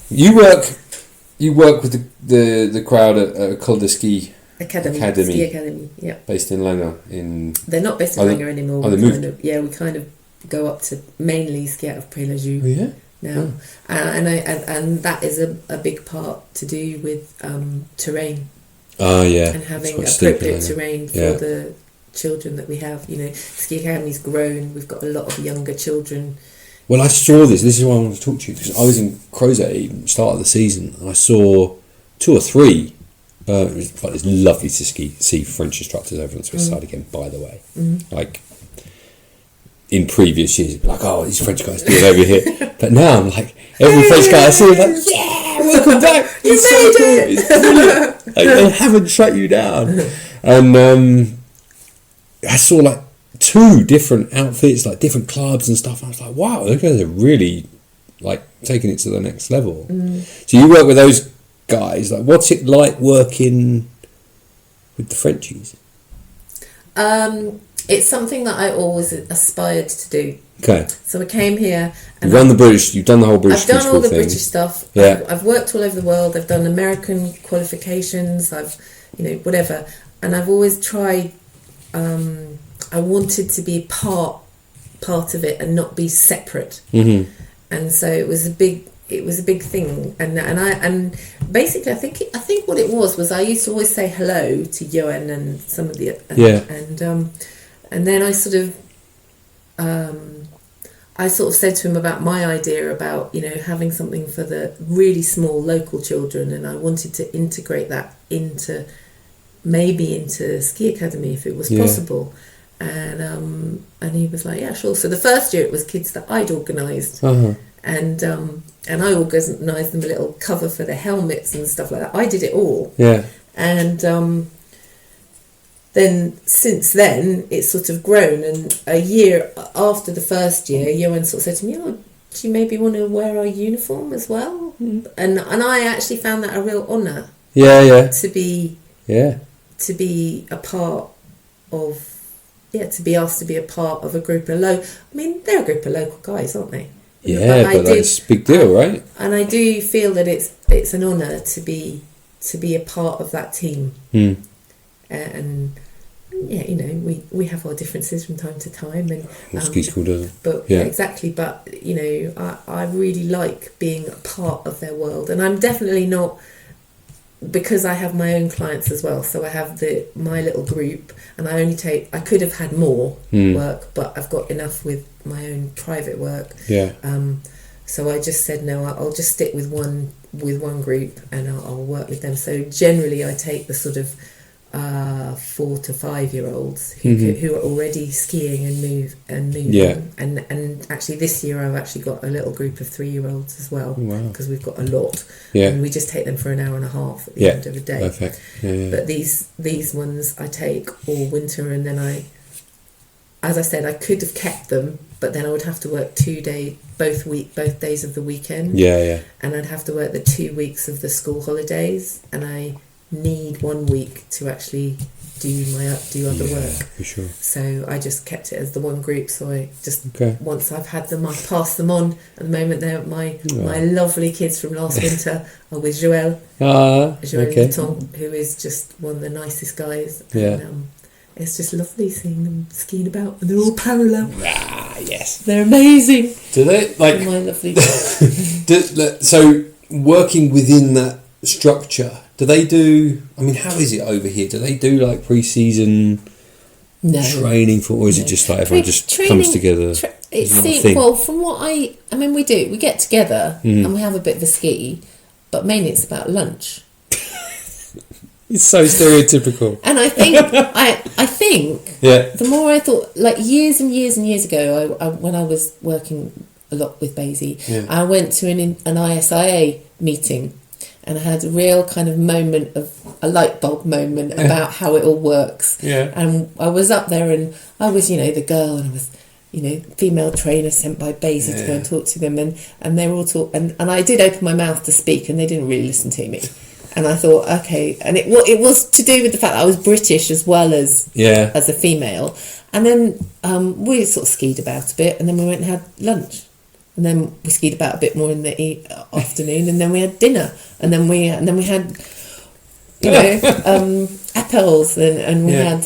You work with the crowd at QandA Ski Academy. Ski Academy, yeah. Based in Langer. They're not based in Langer anymore. Oh, they moved? We kind of go up to mainly ski out of Pré-la-Joux. Oh, yeah? Now, and that is a big part to do with terrain. Oh yeah, and having appropriate terrain for the children that we have. Ski Academy's grown. We've got a lot of younger children. Well, I saw this. This is why I want to talk to you, because I was in Crozet start of the season, and I saw 2 or 3. It's lovely to see French instructors over on the Swiss side again. By the way, like. In previous years, like, oh, these French guys do it over here. But now I'm like, every French guy I see, I'm like, yeah, welcome back. It's so cool. It's brilliant. Like, they haven't shut you down. And I saw like 2 different outfits, like different clubs and stuff. I was like, wow, those guys are really like taking it to the next level. So you work with those guys. Like, what's it like working with the Frenchies? It's something that I always aspired to do. Okay. So I came here. And you've done the whole British I've done all the British stuff. Yeah. I've worked all over the world. I've done American qualifications. I've, whatever. And I've always tried, I wanted to be part of it and not be separate. Mm-hmm. And so it was a big thing. And basically I think what it was I used to always say hello to Johan and some of the, and then I sort of said to him about my idea about, having something for the really small local children, and I wanted to integrate that into Ski Academy if it was possible. And he was like, yeah, sure. So the first year it was kids that I'd organised. Uh-huh. And I organised them a little cover for their helmets and stuff like that. I did it all. Yeah. And then I sort of said to him about my idea about, having something for the really small local children, and I wanted to integrate that into then since then it's sort of grown, and a year after the first year, Johan sort of said to me, "Oh, do you maybe want to wear our uniform as well?" And I actually found that a real honour. To be a part of, to be asked to be a part of a group of they're a group of local guys, aren't they? Yeah, but that's a big deal, right? And I do feel that it's an honour to be a part of that team. And we have our differences from time to time, and ski school doesn't. But exactly. But I really like being a part of their world, and I'm definitely not, because I have my own clients as well. So I have my little group, and I could have had more work, but I've got enough with my own private work. So I just said no. I'll just stick with one group, and I'll work with them. So generally, I take the sort of 4 to 5 year olds who are already skiing and moving. And actually this year I've actually got a little group of 3-year-olds as well, because we've got a lot, and we just take them for an hour and a half at the end of the day. Perfect. But these ones I take all winter, and then as I said, I could have kept them, but then I would have to work both days of the weekend, and I'd have to work the 2 weeks of the school holidays, and I need 1 week to actually do other work. For sure. So I just kept it as the one group. So I just once I've had them, I pass them on. At the moment, they're my lovely kids from last winter are with Joel Mouton, who is just one of the nicest guys. And, it's just lovely seeing them skiing about, and they're all parallel. Yes, they're amazing. Do they like my lovely? So working within that structure, do they do? I mean, how is it over here? Do they do like pre-season training for, or is it just like everyone comes together? Well, from what I mean, we get together and we have a bit of a ski, but mainly it's about lunch. It's so stereotypical. And I think the more I thought, like years and years and years ago, when I was working a lot with BASI, I went to an ISIA meeting. And I had a real kind of a light bulb moment about how it all works. And I was up there, and I was, the girl, and I was, female trainer sent by BASI to go and talk to them. And they were all and I did open my mouth to speak, and they didn't really listen to me. And I thought, okay. And it was to do with the fact that I was British as well as a female. And then we sort of skied about a bit, and then we went and had lunch. And then we skied about a bit more in the afternoon, and then we had dinner, and then we had, appels, and we had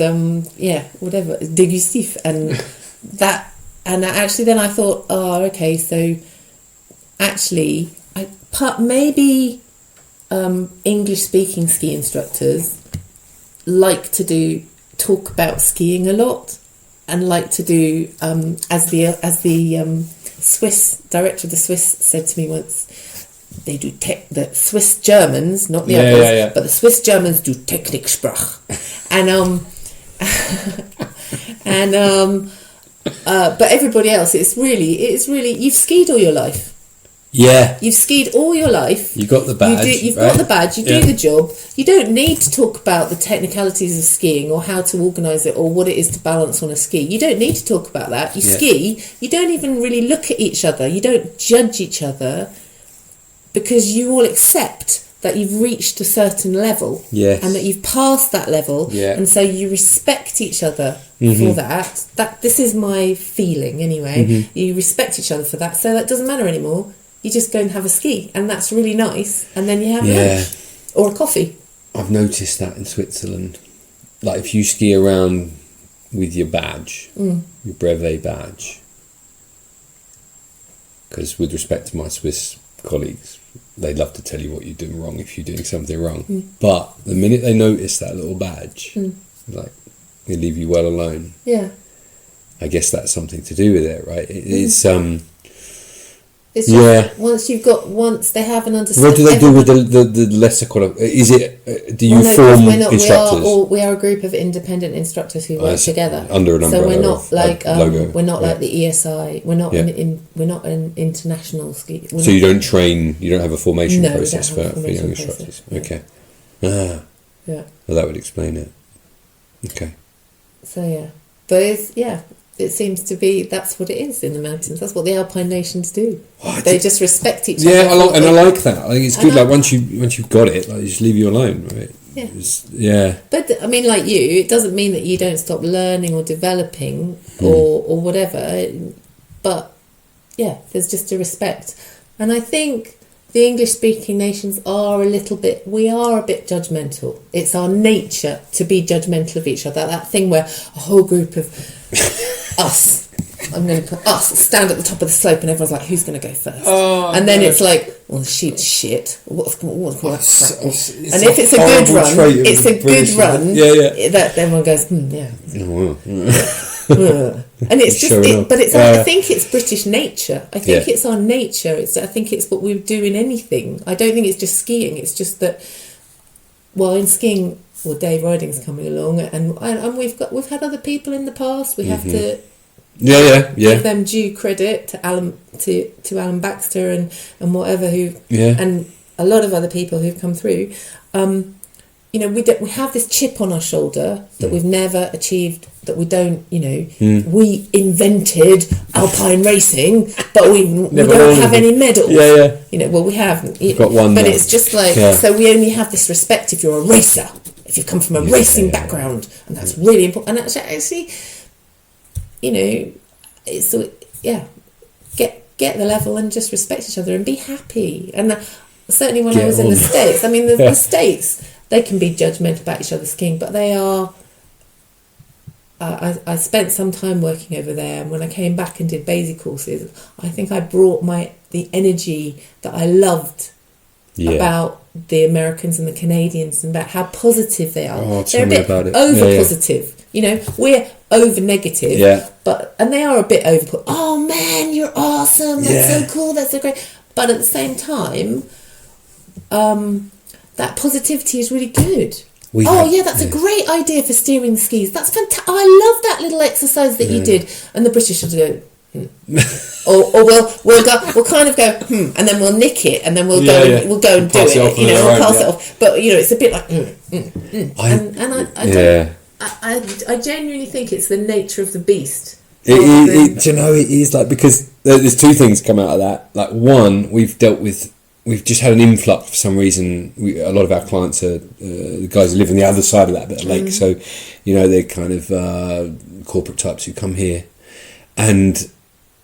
whatever dégustif, and that, and actually then I thought, okay, so actually maybe English speaking ski instructors like to talk about skiing a lot, and like to do as the Swiss director of the Swiss said to me once, they do the Swiss Germans, not the others, but the Swiss Germans do Techniksprach, but everybody else, it's really you've skied all your life. You've skied all your life. You got the badge. You've got the badge. You do the job. You don't need to talk about the technicalities of skiing or how to organise it or what it is to balance on a ski. You don't need to talk about that. You ski. You don't even really look at each other. You don't judge each other, because you all accept that you've reached a certain level and that you've passed that level, and so you respect each other for that. This is my feeling anyway. You respect each other for that, so that doesn't matter anymore. You just go and have a ski, and that's really nice, and then you have lunch or a coffee. I've noticed that in Switzerland. Like if you ski around with your badge, your brevet badge, because with respect to my Swiss colleagues, they love to tell you what you're doing wrong if you're doing something wrong. But the minute they notice that little badge, like they leave you well alone. I guess that's something to do with it, right? It's just once they have an understanding. What do they do with the lesser qualified? Is it? Do you form instructors? We are a group of independent instructors who work together under an umbrella. So we're not like logo. We're not like the ESI. We're not we're not an international ski. So you don't train. You don't have a formation process for young instructors. Okay. Well, that would explain it. Okay. So yeah, but it seems to be that's what it is in the mountains. That's what the Alpine nations do. They just respect each other. Yeah, I like that. I think it's good. Like once you've got it, like, just leave you alone, right? Yeah. But I mean, like you, it doesn't mean that you don't stop learning or developing or whatever. But yeah, there's just a respect, and I think the English-speaking nations are a bit judgmental. It's our nature to be judgmental of each other. That thing where a whole group of us, I'm going to put us, stand at the top of the slope and everyone's like, who's going to go first? Oh, and then it's like, well, the sheep's shit. What's and if it's a good run, that everyone goes, and it's just, I think it's British nature. I think it's our nature. I think it's what we do in anything. I don't think it's just skiing. It's just that, well, in skiing, day riding's coming along, and we've had other people in the past. We have to give them due credit to Alan Baxter and whatever and a lot of other people who've come through. We have this chip on our shoulder that we've never achieved, that we don't, we invented alpine racing, but we don't have any medals. We haven't. You've got one, but it's just like, so we only have this respect if you're a racer, if you come from a racing background, and that's really important. And actually, it's, get the level and just respect each other and be happy. And certainly when I was in the States, I mean, the States, they can be judgmental about each other's skiing, but they are. I spent some time working over there, and when I came back and did BASI courses, I think I brought the energy that I loved about the Americans and the Canadians, and about how positive they are. They're a bit over positive. We're over negative, and they are a bit over. Oh man, you're awesome! That's so cool. That's so great. But at the same time, that positivity is really good. That's a great idea for steering the skis. That's fantastic. Oh, I love that little exercise that you did. And the British will go, or we'll kind of go, and then we'll nick it, and then we'll go and do it. We'll pass it off. But it's a bit like, I genuinely think it's the nature of the beast. It is like, because there's two things come out of that. Like, one, we've just had an influx for some reason. A lot of our clients are the guys who live on the other side of that bit of lake, so they're kind of corporate types who come here, and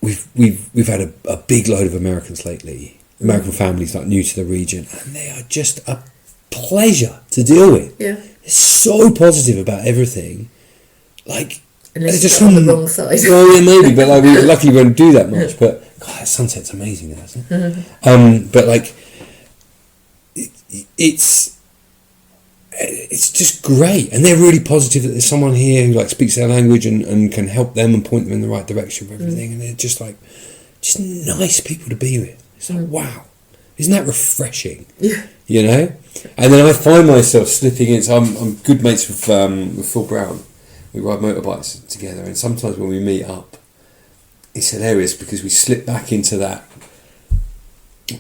we've had a big load of Americans lately. American families like new to the region, and they are just a pleasure to deal with. Yeah, they're so positive about everything. Like, unless you're on the wrong side. Well, yeah, maybe, but like, we're lucky we don't do that much. But God, that sunset's amazing there, isn't it? But like, it's just great, and they're really positive that there's someone here who like speaks their language and can help them and point them in the right direction for everything. And they're just nice people to be with. It's like, wow, isn't that refreshing? Yeah. And then I find myself slipping in. So I'm good mates with Phil Brown. We ride motorbikes together, and sometimes when we meet up, it's hilarious because we slip back into that,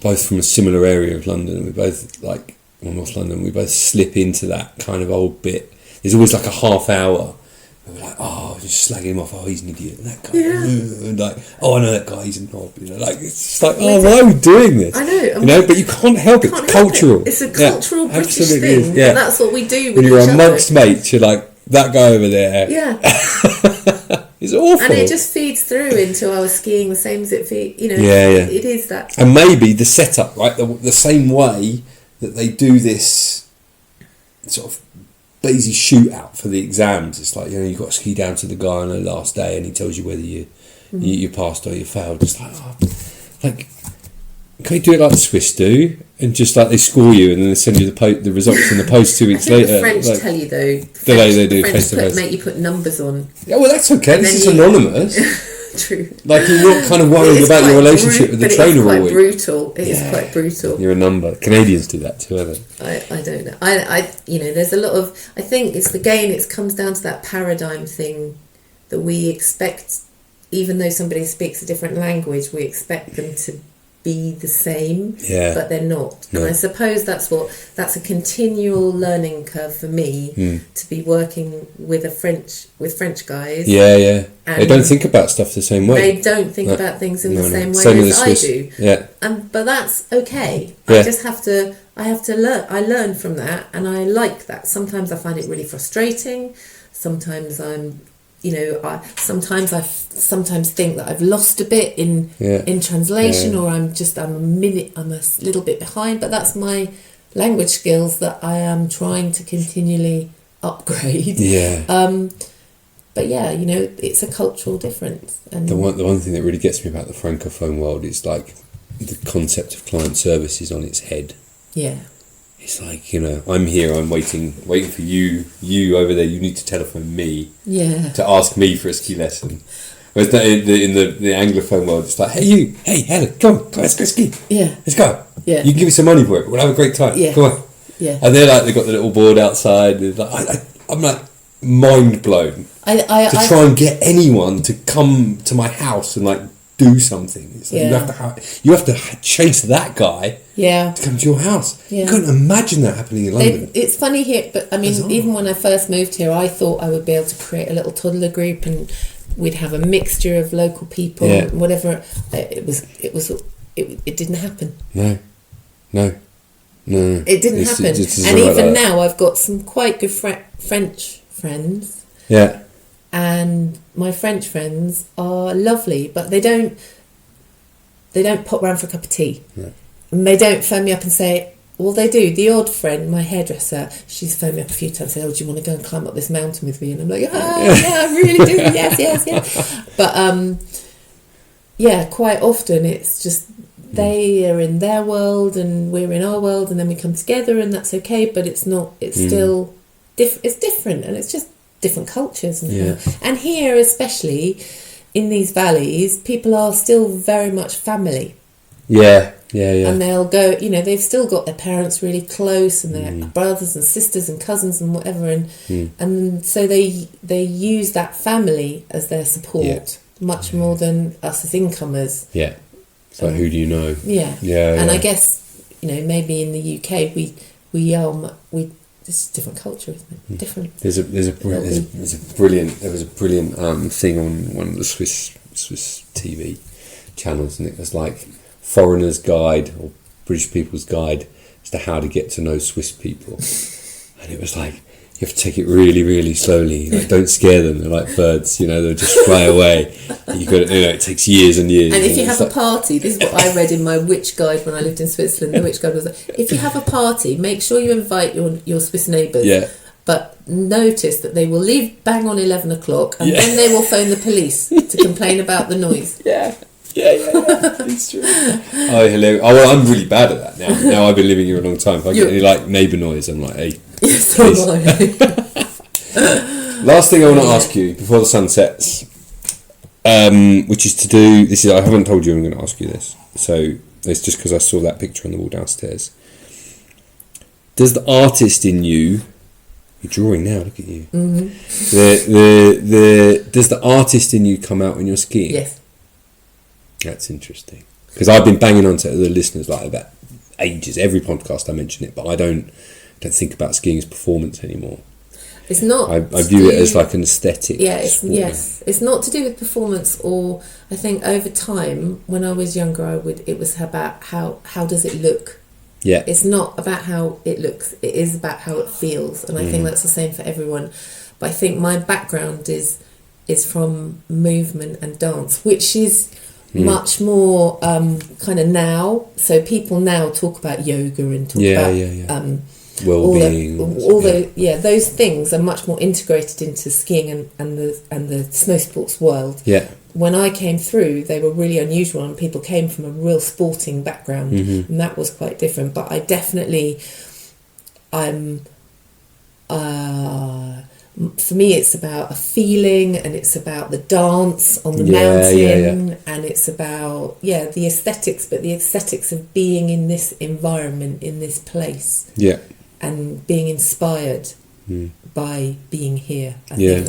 both from a similar area of London. We both North London. We both slip into that kind of old bit. There's always like a half hour where we're like, just slagging him off. Oh, he's an idiot. And that guy, and like, I know that guy. He's a knob. It's just like, why are we doing this? I know. But you can't help it. It's cultural. It's a cultural British thing, and that's what we do. When you're amongst mates, you're like, that guy over there. Yeah. It's awful. And it just feeds through into our skiing the same as it feeds, it is that. And maybe the setup, right, the same way that they do this sort of BASI shootout for the exams. It's like, you've got to ski down to the guy on the last day and he tells you whether you passed or you failed. It's like, can we do it like the Swiss do? And just like they score you and then they send you the results in the post 2 weeks later. The French tell you though. They do face to face. Make you put numbers on. Yeah, well that's okay. This is anonymous. True. Like, you're not kind of worried about your relationship with the trainer all week. It is quite brutal. You're a number. Canadians do that too, I think. I don't know. There's a lot of. I think it comes down to that paradigm thing that we expect, even though somebody speaks a different language, we expect them to be the same, Yeah. but they're not. No. And I suppose that's a continual learning curve for me, to be working with French guys. Yeah, yeah. And they don't think about stuff the same way. They don't think about things in the same way Same as I do. Yeah. But that's okay. Yeah. I have to learn. I learn from that, and I like that. Sometimes I find it really frustrating. Sometimes I sometimes think that I've lost a bit in translation, or I'm a little bit behind. But that's my language skills that I am trying to continually upgrade. Yeah. But yeah, it's a cultural difference. And the one thing that really gets me about the francophone world is like the concept of client service is on its head. Yeah. It's like, I'm here, I'm waiting for you over there, you need to telephone me to ask me for a ski lesson. Whereas in the Anglophone world, it's like, hey Helen, come on, let's go ski. Yeah. Let's go. Yeah. You can give me some money for it, but we'll have a great time. Yeah. Come on. Yeah. And they're like, they've got the little board outside, and like, I'm like mind blown to try and get anyone to come to my house and like do something. It's like you have to chase that guy to come to your house. Yeah. You couldn't imagine that happening in London. It's funny here, but I mean, Bizarre. even when I first moved here, I thought I would be able to create a little toddler group, and we'd have a mixture of local people, and whatever. It didn't happen. No. It didn't happen. And even now, I've got some quite good French friends. Yeah. And my French friends are lovely, but they don't pop round for a cup of tea. No. And they don't phone me up and say, well, they do. The odd friend, my hairdresser, she's phoned me up a few times and said, do you want to go and climb up this mountain with me? And I'm like, yeah, I really do. Yes. But, quite often it's just they are in their world and we're in our world, and then we come together, and that's okay, but it's not, it's still, it's different, and it's just different cultures. And here, especially in these valleys, people are still very much family. Yeah. And they'll go, they've still got their parents really close, and their brothers and sisters and cousins and whatever, and so they use that family as their support much more than us as incomers. Yeah. So who do you know? And I guess maybe in the UK we it's a different culture, isn't it? Different. There was a brilliant thing on one of the Swiss TV channels, and it was like Foreigner's Guide or British People's Guide as to how to get to know Swiss people, and it was like, you have to take it really, really slowly. Like, don't scare them. They're like birds, they'll just fly away. It takes years and years. And if you have a party, this is what I read in my witch guide when I lived in Switzerland. The witch guide was like, if you have a party, make sure you invite your Swiss neighbours. Yeah. But notice that they will leave bang on 11 o'clock, and then they will phone the police to complain about the noise. Yeah. It's true. Oh, hello. Oh, well, I'm really bad at that now. Now I've been living here a long time. If I get any neighbour noise, I'm like, hey. Yes, Last thing I want to ask you before the sun sets, which is to do. I haven't told you I'm going to ask you this, so it's just because I saw that picture on the wall downstairs. Does the artist in you? You're drawing now. Look at you. Mm-hmm. Does the artist in you come out when you're skiing? Yes. That's interesting, because I've been banging on to the listeners like about ages. Every podcast I mention it, but I don't think about skiing as performance anymore. It's not. I view it as like an aesthetic. Yeah, it's not to do with performance, or I think over time when I was younger, it was about how does it look. Yeah. It's not about how it looks. It is about how it feels, and I think that's the same for everyone. But I think my background is from movement and dance, which is much more kind of now. So people now talk about yoga and talk about well-being. Those things are much more integrated into skiing and the snow sports world. Yeah. When I came through, they were really unusual, and people came from a real sporting background, and that was quite different. But I definitely, for me, it's about a feeling, and it's about the dance on the mountain, and it's about the aesthetics, but the aesthetics of being in this environment, in this place, and being inspired by being here. I think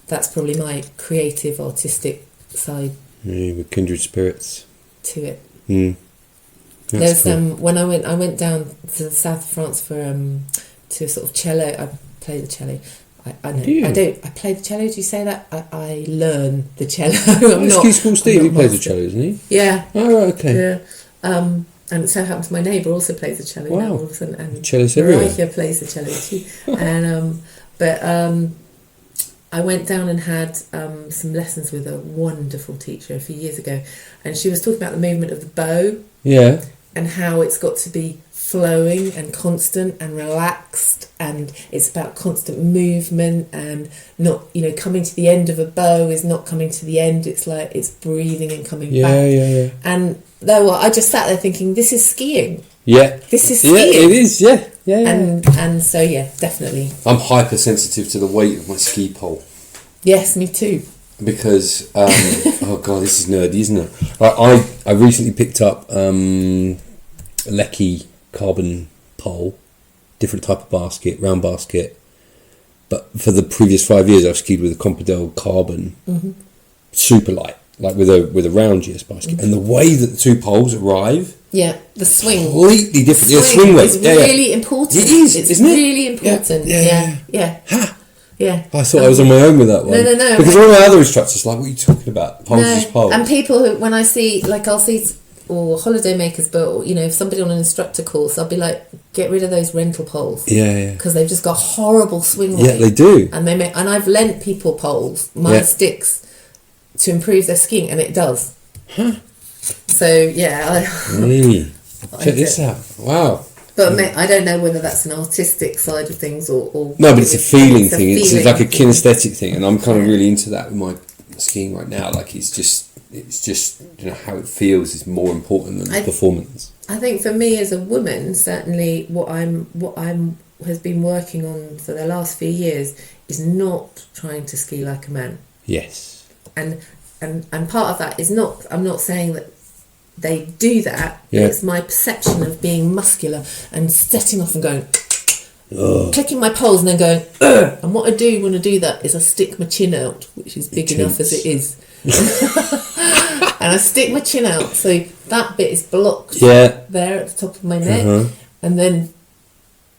that's probably my creative, artistic side. With kindred spirits to it. There's cool. when I went down to the south of France for to sort of cello. I play the cello. I know. I don't. I play the cello. Do you say that? I learn the cello. I'm not. Ski School Steve, he plays the cello, doesn't he? Yeah. Oh, right, okay. Yeah. And it so happens my neighbour also plays the cello now. All of a sudden, and cello's everywhere. Mariah plays the cello too. And I went down and had some lessons with a wonderful teacher a few years ago, and she was talking about the movement of the bow. Yeah. And how it's got to be flowing and constant and relaxed, and it's about constant movement, and not, coming to the end of a bow is not coming to the end, it's like it's breathing and coming back. Yeah. And I just sat there thinking, this is skiing. Yeah. This is skiing. Yeah, it is, yeah. And so, yeah, definitely. I'm hypersensitive to the weight of my ski pole. Yes, me too. Because, oh God, this is nerdy, isn't it? I recently picked up a Lecky carbon pole, different type of basket, round basket. But for the previous 5 years, I've skied with a Compodel carbon, super light, like with a round GS basket. And the way that the two poles arrive, the swing, completely different. Swing weight is really important. It is, isn't it? Really important. Yeah. Yeah. I thought I was on my own with that one. No. Because all my other instructors are like, what are you talking about? Poles is poles. And people who, when I see, I'll see, or holiday makers, but, if somebody on an instructor course, I'll be like, get rid of those rental poles. Yeah. Because they've just got horrible swing weight. Yeah, they do. And and I've lent people poles, my sticks, to improve their skiing, and it does. Huh. So, yeah. Check this out. Wow. But I don't know whether that's an artistic side of things or no, but it's a feeling thing. It's like a thing. kinesthetic thing, and I'm kind of really into that with my skiing right now. Like it's just how it feels is more important than the performance. I think for me as a woman, certainly what I'm has been working on for the last few years is not trying to ski like a man. Yes. And part of that is not. I'm not saying that they do that. Yeah. It's my perception of being muscular and setting off and going, clicking my poles and then going, ugh. And what I do when I do that is I stick my chin out, which is big enough as it is. And I stick my chin out so that bit is blocked there at the top of my neck. And then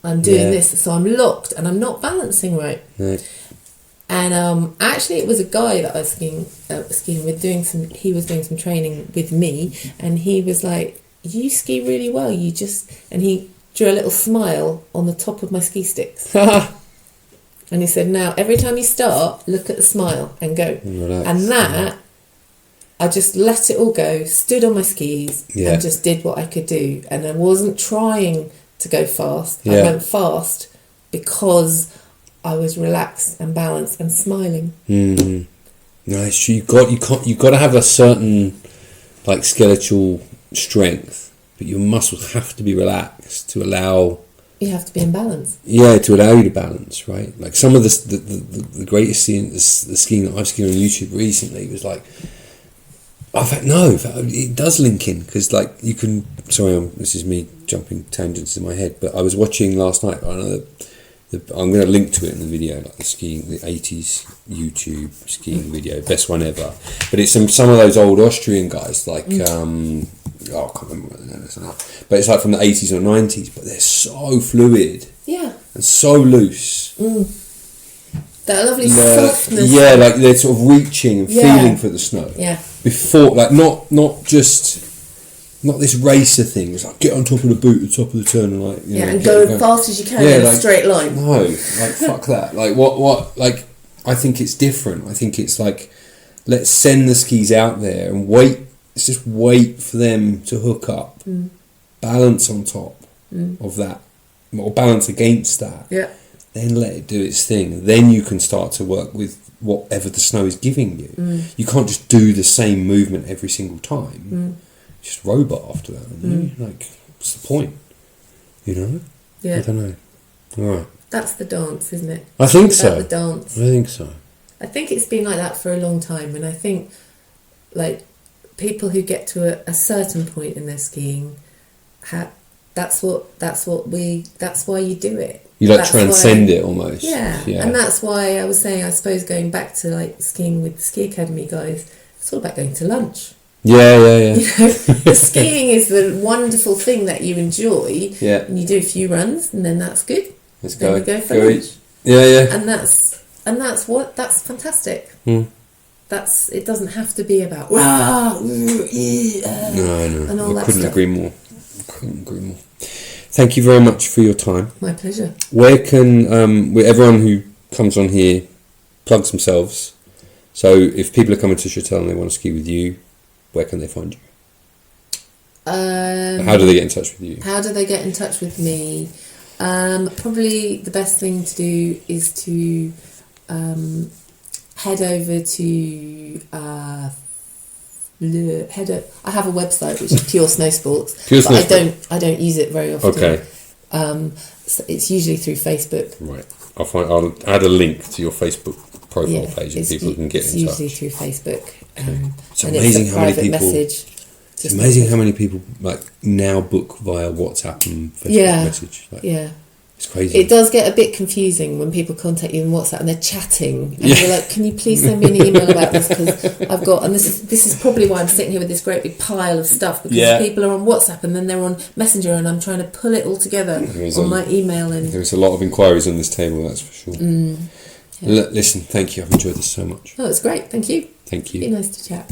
I'm doing this, so I'm locked and I'm not balancing right. No. And actually, it was a guy that I was skiing with. He was doing some training with me, and he was like, "You ski really well. And he drew a little smile on the top of my ski sticks. And he said, "Now, every time you start, look at the smile and go." Relax. And that, I just let it all go, stood on my skis, and just did what I could do. And I wasn't trying to go fast. I went fast because I was relaxed and balanced and smiling. Nice. You've got to have a certain skeletal strength, but your muscles have to be relaxed to allow. You have to be in balance. Yeah, to allow you to balance, right? Like some of the greatest skiing, the skiing that I've skied on YouTube recently was like. It does link in because you can. Sorry, this is me jumping tangents in my head, but I was watching last night. I know I'm going to link to it in the video, like the 80s YouTube skiing video, best one ever. But it's some of those old Austrian guys, I can't remember what the name is now. But it's from the 80s or 90s, but they're so fluid. Yeah. And so loose. That lovely softness. Yeah, they're sort of reaching and feeling for the snow. Yeah. Before, not this racer thing. It's get on top of the boot, the top of the turn, and and go as fast as you can in a straight line. No, fuck that. What? I think it's different. I think it's let's send the skis out there and wait. Let's just wait for them to hook up, balance on top of that, or balance against that. Yeah. Then let it do its thing. Then you can start to work with whatever the snow is giving you. You can't just do the same movement every single time. Just robot after that. What's the point? Yeah. I don't know. All right. That's the dance, isn't it? I think so. The dance. I think so. I think it's been like that for a long time, and I think people who get to a certain point in their skiing, that's why you do it. You transcend it almost. Yeah, and that's why I was saying, I suppose going back to skiing with the Ski Academy guys, it's all about going to lunch. Yeah. The skiing is the wonderful thing that you enjoy. Yeah. And you do a few runs, and then that's good. Let's then go. we go for lunch. Yeah. And that's fantastic. That's it. Doesn't have to be about No. and all I that couldn't stuff. agree more. Thank you very much for your time. My pleasure. Where can everyone who comes on here plugs themselves? So if people are coming to Chatel and they want to ski with you, where can they find you? How do they get in touch with you? How do they get in touch with me? Probably the best thing to do is to head over to I have a website which is Pure Snowsports, I don't use it very often. Okay. So it's usually through Facebook. Right. I'll add a link to your Facebook profile page and people can get in touch. It's usually through Facebook. It's amazing how many people. Message. It's amazing how many people now book via WhatsApp and Facebook message. It's crazy. It does get a bit confusing when people contact you on WhatsApp and they're chatting and you're like, can you please send me an email about this, because I've got, and this is probably why I'm sitting here with this great big pile of stuff, because people are on WhatsApp and then they're on Messenger and I'm trying to pull it all together on my email. And there's a lot of inquiries on this table, that's for sure. Listen, thank you. I've enjoyed this so much. Oh, it's great. Thank you. Thank you. Be nice to chat.